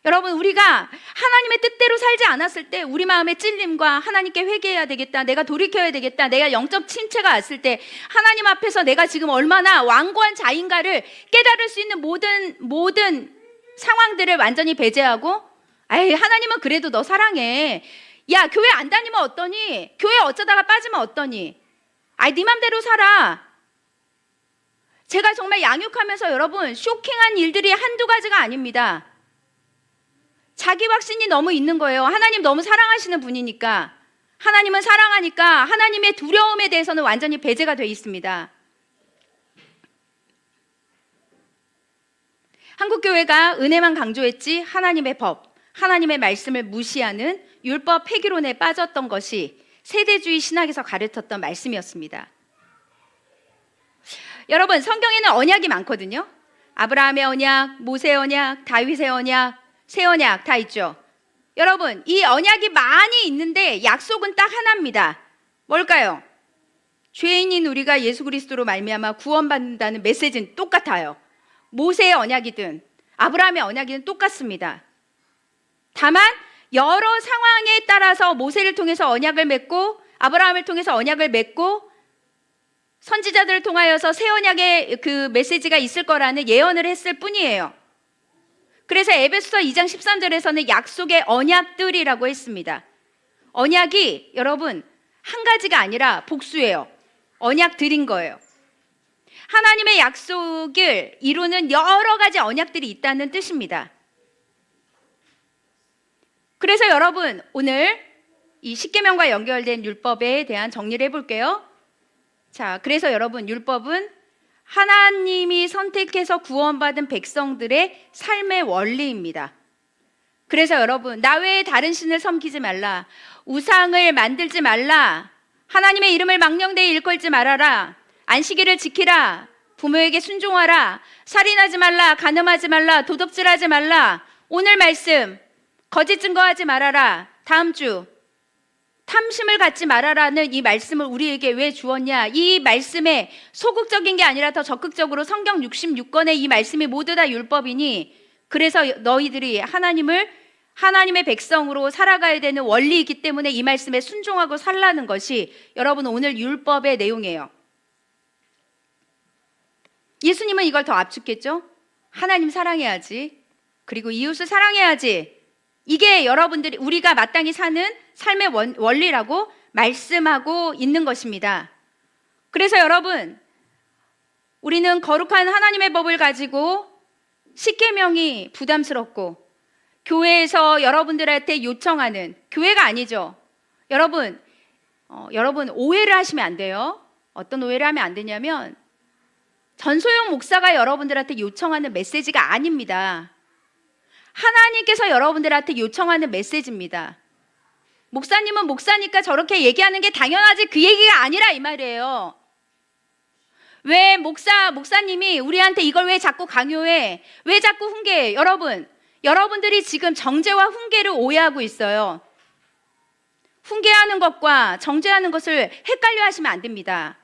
여러분, 우리가 하나님의 뜻대로 살지 않았을 때 우리 마음의 찔림과 하나님께 회개해야 되겠다, 내가 돌이켜야 되겠다, 내가 영적 침체가 왔을 때 하나님 앞에서 내가 지금 얼마나 완고한 자인가를 깨달을 수 있는 모든 상황들을 완전히 배제하고, 하나님은 그래도 너 사랑해. 야, 교회 안 다니면 어떠니? 교회 어쩌다가 빠지면 어떠니? 네 맘대로 살아. 제가 정말 양육하면서 여러분 쇼킹한 일들이 한두 가지가 아닙니다. 자기 확신이 너무 있는 거예요. 하나님 너무 사랑하시는 분이니까. 하나님은 사랑하니까 하나님의 두려움에 대해서는 완전히 배제가 돼 있습니다. 한국교회가 은혜만 강조했지 하나님의 법, 하나님의 말씀을 무시하는 율법 폐기론에 빠졌던 것이 세대주의 신학에서 가르쳤던 말씀이었습니다. 여러분, 성경에는 언약이 많거든요. 아브라함의 언약, 모세의 언약, 다윗의 언약, 새 언약 다 있죠. 여러분, 이 언약이 많이 있는데 약속은 딱 하나입니다. 뭘까요? 죄인인 우리가 예수 그리스도로 말미암아 구원받는다는 메시지는 똑같아요. 모세의 언약이든 아브라함의 언약이든 똑같습니다. 다만 여러 상황에 따라서 모세를 통해서 언약을 맺고 아브라함을 통해서 언약을 맺고 선지자들을 통하여서 새 언약의 그 메시지가 있을 거라는 예언을 했을 뿐이에요. 그래서 에베소서 2장 13절에서는 약속의 언약들이라고 했습니다. 언약이 여러분 한 가지가 아니라 복수예요. 언약들인 거예요. 하나님의 약속을 이루는 여러 가지 언약들이 있다는 뜻입니다. 그래서 여러분 오늘 이 십계명과 연결된 율법에 대한 정리를 해볼게요. 자, 그래서 여러분 율법은 하나님이 선택해서 구원받은 백성들의 삶의 원리입니다. 그래서 여러분 나 외에 다른 신을 섬기지 말라, 우상을 만들지 말라, 하나님의 이름을 망령되이 일컬지 말아라, 안식일을 지키라, 부모에게 순종하라, 살인하지 말라, 간음하지 말라, 도둑질하지 말라, 오늘 말씀 거짓 증거하지 말아라, 다음 주 탐심을 갖지 말아라는 이 말씀을 우리에게 왜 주었냐? 이 말씀에 소극적인 게 아니라 더 적극적으로 성경 66권의 이 말씀이 모두 다 율법이니 그래서 너희들이 하나님의 백성으로 살아가야 되는 원리이기 때문에 이 말씀에 순종하고 살라는 것이 여러분 오늘 율법의 내용이에요. 예수님은 이걸 더 압축했죠. 하나님 사랑해야지. 그리고 이웃을 사랑해야지. 이게 여러분들이 우리가 마땅히 사는 삶의 원리라고 말씀하고 있는 것입니다. 그래서 여러분 우리는 거룩한 하나님의 법을 가지고 십계명이 부담스럽고 교회에서 여러분들한테 요청하는, 교회가 아니죠. 여러분 오해를 하시면 안 돼요. 어떤 오해를 하면 안 되냐면 전소영 목사가 여러분들한테 요청하는 메시지가 아닙니다. 하나님께서 여러분들한테 요청하는 메시지입니다. 목사님은 목사니까 저렇게 얘기하는 게 당연하지 그 얘기가 아니라 이 말이에요. 왜 목사님이 우리한테 이걸 왜 자꾸 강요해? 왜 자꾸 훈계해? 여러분들이 지금 정죄와 훈계를 오해하고 있어요. 훈계하는 것과 정죄하는 것을 헷갈려 하시면 안 됩니다.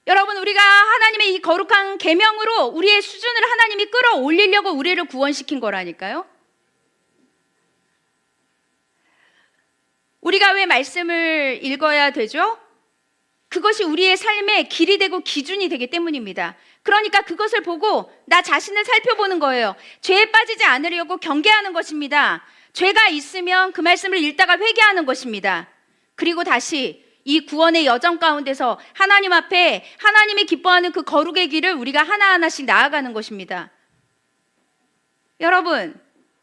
여러분 우리가 하나님의 이 거룩한 계명으로 우리의 수준을 하나님이 끌어올리려고 우리를 구원시킨 거라니까요. 우리가 왜 말씀을 읽어야 되죠? 그것이 우리의 삶의 길이 되고 기준이 되기 때문입니다. 그러니까 그것을 보고 나 자신을 살펴보는 거예요. 죄에 빠지지 않으려고 경계하는 것입니다. 죄가 있으면 그 말씀을 읽다가 회개하는 것입니다. 그리고 다시 이 구원의 여정 가운데서 하나님 앞에 하나님이 기뻐하는 그 거룩의 길을 우리가 하나하나씩 나아가는 것입니다. 여러분,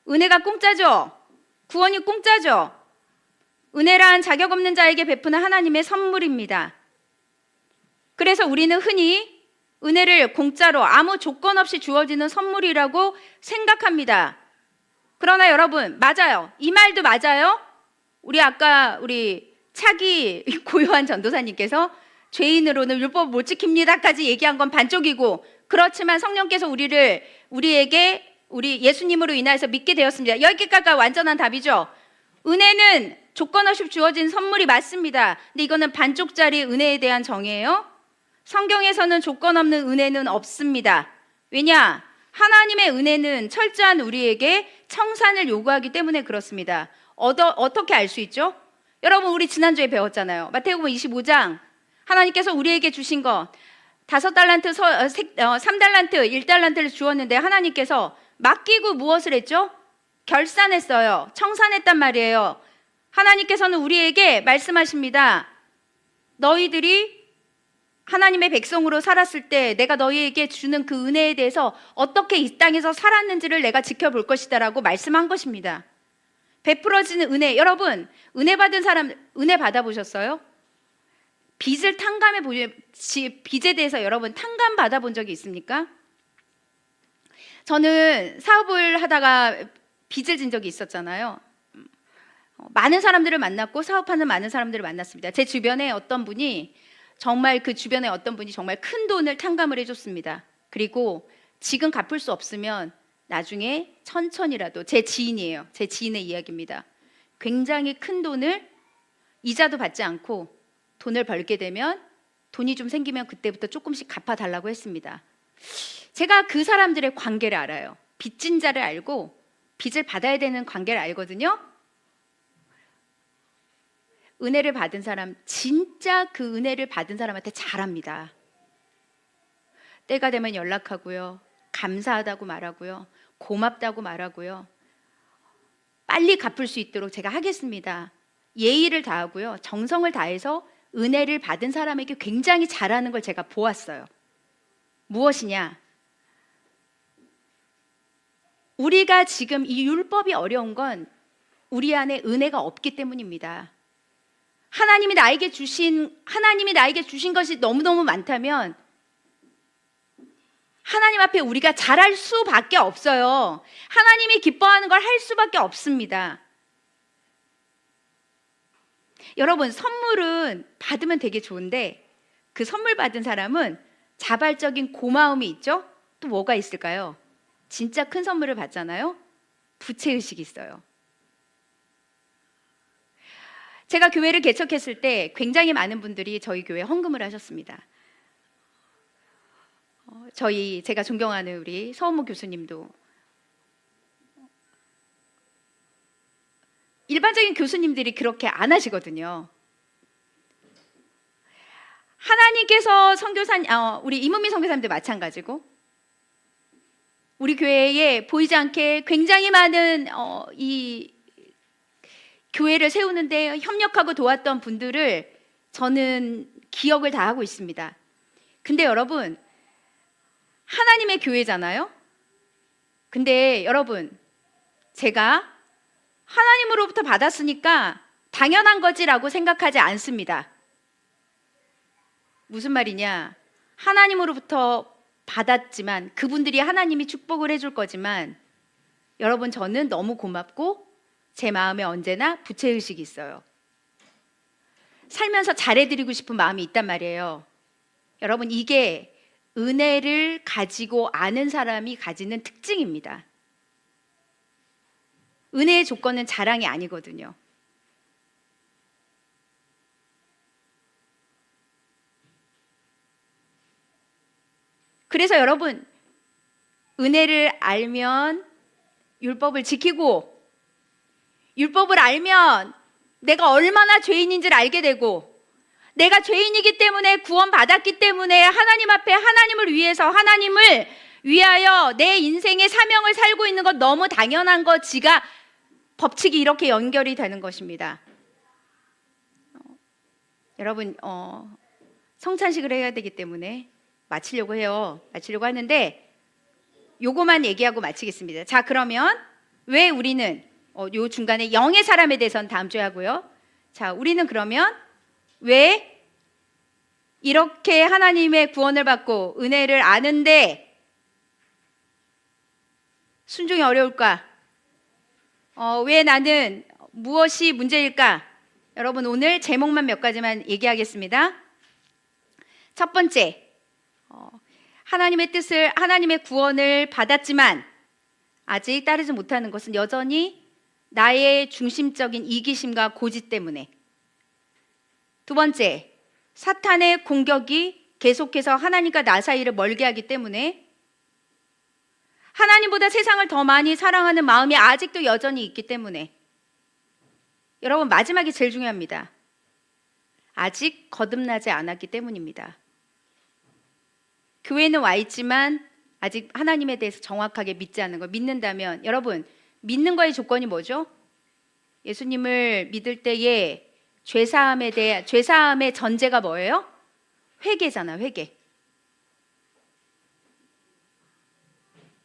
은혜가 공짜죠? 구원이 공짜죠? 은혜란 자격 없는 자에게 베푸는 하나님의 선물입니다. 그래서 우리는 흔히 은혜를 공짜로 아무 조건 없이 주어지는 선물이라고 생각합니다. 그러나 여러분, 맞아요. 이 말도 맞아요. 우리 차기 고요한 전도사님께서 죄인으로는 율법 못 지킵니다까지 얘기한 건 반쪽이고, 그렇지만 성령께서 우리에게 우리 예수님으로 인하여서 믿게 되었습니다. 여기까지 완전한 답이죠. 은혜는 조건 없이 주어진 선물이 맞습니다. 근데 이거는 반쪽짜리 은혜에 대한 정의예요. 성경에서는 조건 없는 은혜는 없습니다. 왜냐? 하나님의 은혜는 철저한 우리에게 청산을 요구하기 때문에 그렇습니다. 어떻게 알 수 있죠? 여러분 우리 지난주에 배웠잖아요. 마태복음 25장 하나님께서 우리에게 주신 것 5달란트, 3달란트, 1달란트를 주었는데 하나님께서 맡기고 무엇을 했죠? 결산했어요. 청산했단 말이에요. 하나님께서는 우리에게 말씀하십니다. 너희들이 하나님의 백성으로 살았을 때 내가 너희에게 주는 그 은혜에 대해서 어떻게 이 땅에서 살았는지를 내가 지켜볼 것이다라고 말씀한 것입니다. 베풀어지는 은혜, 여러분 은혜 받은 사람 은혜 받아보셨어요? 빚을 빚에 대해서 여러분 탕감 받아본 적이 있습니까? 저는 사업을 하다가 빚을 진 적이 있었잖아요. 많은 사람들을 만났고 사업하는 많은 사람들을 만났습니다. 제 주변에 어떤 분이 정말 큰 돈을 탕감을 해줬습니다. 그리고 지금 갚을 수 없으면 나중에 천천히라도, 제 지인이에요. 제 지인의 이야기입니다. 굉장히 큰 돈을 이자도 받지 않고 돈을 벌게 되면 돈이 좀 생기면 그때부터 조금씩 갚아달라고 했습니다. 제가 그 사람들의 관계를 알아요. 빚진 자를 알고 빚을 받아야 되는 관계를 알거든요. 은혜를 받은 사람, 진짜 그 은혜를 받은 사람한테 잘합니다. 때가 되면 연락하고요. 감사하다고 말하고요. 고맙다고 말하고요. 빨리 갚을 수 있도록 제가 하겠습니다. 예의를 다하고요. 정성을 다해서 은혜를 받은 사람에게 굉장히 잘하는 걸 제가 보았어요. 무엇이냐? 우리가 지금 이 율법이 어려운 건 우리 안에 은혜가 없기 때문입니다. 하나님이 나에게 주신 것이 너무너무 많다면 하나님 앞에 우리가 잘할 수밖에 없어요. 하나님이 기뻐하는 걸 할 수밖에 없습니다. 여러분, 선물은 받으면 되게 좋은데 그 선물 받은 사람은 자발적인 고마움이 있죠? 또 뭐가 있을까요? 진짜 큰 선물을 받잖아요. 부채의식이 있어요. 제가 교회를 개척했을 때 굉장히 많은 분들이 저희 교회에 헌금을 하셨습니다. 제가 존경하는 우리 서은모 교수님도, 일반적인 교수님들이 그렇게 안 하시거든요. 하나님께서 우리 이문미 선교사님도 마찬가지고, 우리 교회에 보이지 않게 굉장히 많은 이 교회를 세우는데 협력하고 도왔던 분들을 저는 기억을 다 하고 있습니다. 근데 여러분, 하나님의 교회잖아요. 근데 여러분, 제가 하나님으로부터 받았으니까 당연한 거지라고 생각하지 않습니다. 무슨 말이냐? 하나님으로부터 받았지만 그분들이 하나님이 축복을 해줄 거지만, 여러분, 저는 너무 고맙고 제 마음에 언제나 부채의식이 있어요. 살면서 잘해드리고 싶은 마음이 있단 말이에요. 여러분, 이게 은혜를 가지고 아는 사람이 가지는 특징입니다. 은혜의 조건은 자랑이 아니거든요. 그래서 여러분, 은혜를 알면 율법을 지키고, 율법을 알면 내가 얼마나 죄인인지를 알게 되고, 내가 죄인이기 때문에 구원받았기 때문에 하나님 앞에 하나님을 위해서, 하나님을 위하여 내 인생의 사명을 살고 있는 것 너무 당연한 것, 법칙이 이렇게 연결이 되는 것입니다. 여러분, 성찬식을 해야 되기 때문에 마치려고 하는데 요거만 얘기하고 마치겠습니다. 자, 그러면 왜 우리는 요 중간에 영의 사람에 대해서는 다음 주에 하고요. 자, 우리는 그러면 왜 이렇게 하나님의 구원을 받고 은혜를 아는데 순종이 어려울까? 왜 나는 무엇이 문제일까? 여러분, 오늘 제목만 몇 가지만 얘기하겠습니다. 첫 번째, 하나님의 구원을 받았지만 아직 따르지 못하는 것은 여전히 나의 중심적인 이기심과 고지 때문에. 두 번째, 사탄의 공격이 계속해서 하나님과 나 사이를 멀게 하기 때문에. 하나님보다 세상을 더 많이 사랑하는 마음이 아직도 여전히 있기 때문에. 여러분, 마지막이 제일 중요합니다. 아직 거듭나지 않았기 때문입니다. 교회는 와 있지만 아직 하나님에 대해서 정확하게 믿지 않는 걸 믿는다면, 여러분, 믿는 거의 조건이 뭐죠? 예수님을 믿을 때에 죄사함의 전제가 뭐예요? 회개잖아, 회개.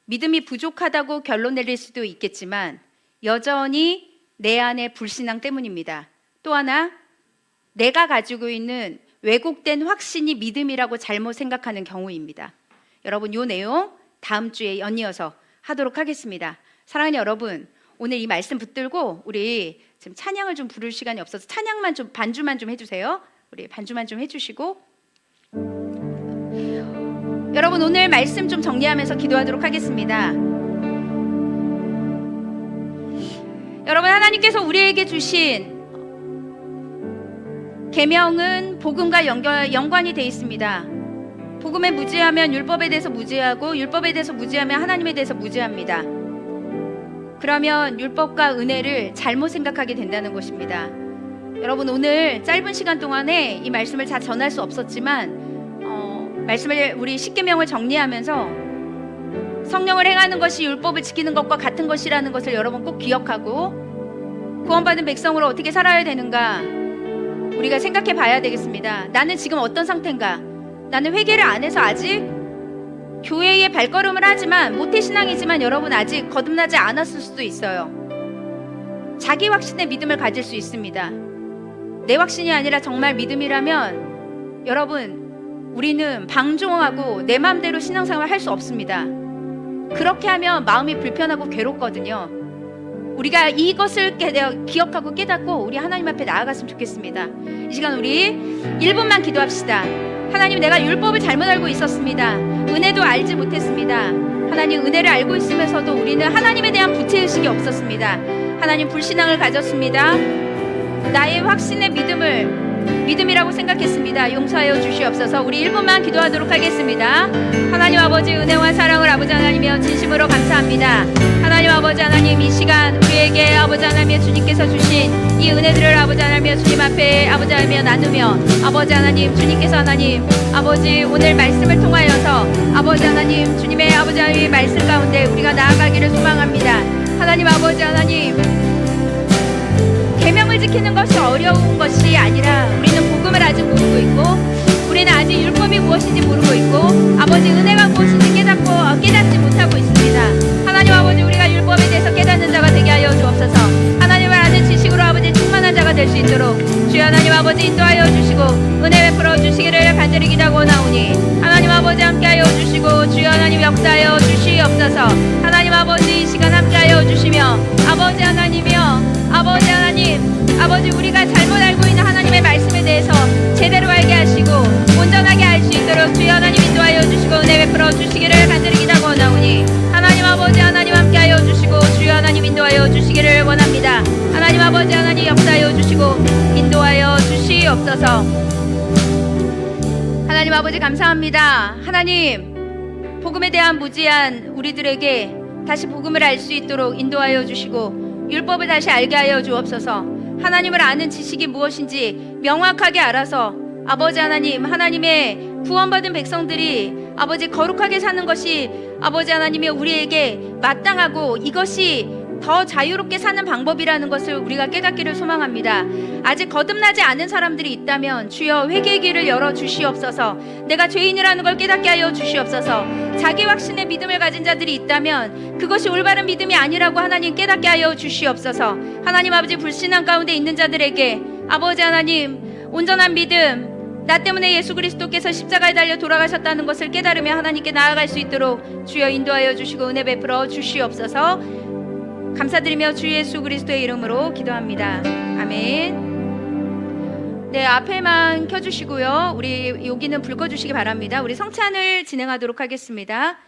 믿음이 부족하다고 결론 내릴 수도 있겠지만 여전히 내 안의 불신앙 때문입니다. 또 하나, 내가 가지고 있는 왜곡된 확신이 믿음이라고 잘못 생각하는 경우입니다. 여러분, 이 내용 다음 주에 연이어서 하도록 하겠습니다. 사랑하는 여러분, 오늘 이 말씀 붙들고 우리 지금 찬양을 좀 부를 시간이 없어서 찬양만 좀 반주만 좀 해주세요. 우리 반주만 좀 해주시고, 여러분 오늘 말씀 좀 정리하면서 기도하도록 하겠습니다. 여러분, 하나님께서 우리에게 주신 계명은 복음과 연관이 되어 있습니다. 복음에 무지하면 율법에 대해서 무지하고 율법에 대해서 무지하면 하나님에 대해서 무지합니다. 그러면 율법과 은혜를 잘못 생각하게 된다는 것입니다. 여러분, 오늘 짧은 시간 동안에 이 말씀을 다 전할 수 없었지만 말씀을 우리 십계명을 정리하면서 성령을 행하는 것이 율법을 지키는 것과 같은 것이라는 것을 여러분 꼭 기억하고 구원받은 백성으로 어떻게 살아야 되는가 우리가 생각해 봐야 되겠습니다. 나는 지금 어떤 상태인가? 나는 회개를 안 해서 아직 교회에 발걸음을 하지만 모태신앙이지만 여러분 아직 거듭나지 않았을 수도 있어요. 자기 확신의 믿음을 가질 수 있습니다. 내 확신이 아니라 정말 믿음이라면 여러분, 우리는 방종하고 내 마음대로 신앙생활을 할 수 없습니다. 그렇게 하면 마음이 불편하고 괴롭거든요. 우리가 이것을 기억하고 깨닫고 우리 하나님 앞에 나아갔으면 좋겠습니다. 이 시간 우리 1분만 기도합시다. 하나님, 내가 율법을 잘못 알고 있었습니다. 은혜도 알지 못했습니다. 하나님, 은혜를 알고 있으면서도 우리는 하나님에 대한 부채의식이 없었습니다. 하나님, 불신앙을 가졌습니다. 나의 확신의 믿음이라고 생각했습니다. 용서하여 주시옵소서. 우리 1분만 기도하도록 하겠습니다. 하나님 아버지, 은혜와 사랑을 아버지 하나님이여 진심으로 감사합니다. 하나님 아버지 하나님, 이 시간 우리에게 아버지 하나님이여 주님께서 주신 이 은혜들을 아버지 하나님이여 주님 앞에 아버지 하나님이여 나누며 아버지 하나님, 주님께서 하나님 아버지 오늘 말씀을 통하여서 아버지 하나님 주님의 아버지 하나님의 말씀 가운데 우리가 나아가기를 소망합니다. 하나님 아버지 하나님, 계명을 지키는 것이 어려운 것이 아니라 우리는 복음을 아직 모르고 있고 우리는 아직 율법이 무엇인지 모르고 있고 아버지 은혜가 무엇인지 깨닫지 못하고 있습니다. 하나님 아버지, 우리가 율법에 대해서 깨닫는 자가 되게 하여 주옵소서. 하나님을 아는 지식으로 아버지 충만한 자가 될 수 있도록 주여 하나님 아버지 인도하여 주시고 은혜 베풀어 주시기를 간절히 기도하오나오니 하나님 아버지 함께하여 주시고 주여 하나님 역사하여 주시옵소서. 하나님 아버지 이 시간 함께하여 주시며 아버지 하나님이여 아버지 하나님, 아버지 우리가 잘못 알고 있는 하나님의 말씀에 대해서 제대로 알게 하시고 온전하게 알 수 있도록 주여 하나님 인도하여 주시고 은혜 베풀어 주시기를 간절히 기도하오나오니 하나님 아버지 하나님 함께하여 주시고 주여 하나님 인도하여 주시기를 원합니다. 하나님 아버지 하나님 역사하여 주시고 인도하여 주시옵소서. 하나님 아버지 감사합니다. 하나님, 복음에 대한 무지한 우리들에게 다시 복음을 알 수 있도록 인도하여 주시고 율법을 다시 알게 하여 주옵소서. 하나님을 아는 지식이 무엇인지 명확하게 알아서 아버지 하나님, 하나님의 구원받은 백성들이 아버지 거룩하게 사는 것이 아버지 하나님이 우리에게 마땅하고 이것이 더 자유롭게 사는 방법이라는 것을 우리가 깨닫기를 소망합니다. 아직 거듭나지 않은 사람들이 있다면 주여 회개의 길을 열어 주시옵소서. 내가 죄인이라는 걸 깨닫게 하여 주시옵소서. 자기 확신의 믿음을 가진 자들이 있다면 그것이 올바른 믿음이 아니라고 하나님 깨닫게 하여 주시옵소서. 하나님 아버지, 불신앙 가운데 있는 자들에게 아버지 하나님 온전한 믿음, 나 때문에 예수 그리스도께서 십자가에 달려 돌아가셨다는 것을 깨달으며 하나님께 나아갈 수 있도록 주여 인도하여 주시고 은혜 베풀어 주시옵소서. 감사드리며 주 예수 그리스도의 이름으로 기도합니다. 아멘. 네, 앞에만 켜주시고요. 우리 여기는 불 꺼주시기 바랍니다. 우리 성찬을 진행하도록 하겠습니다.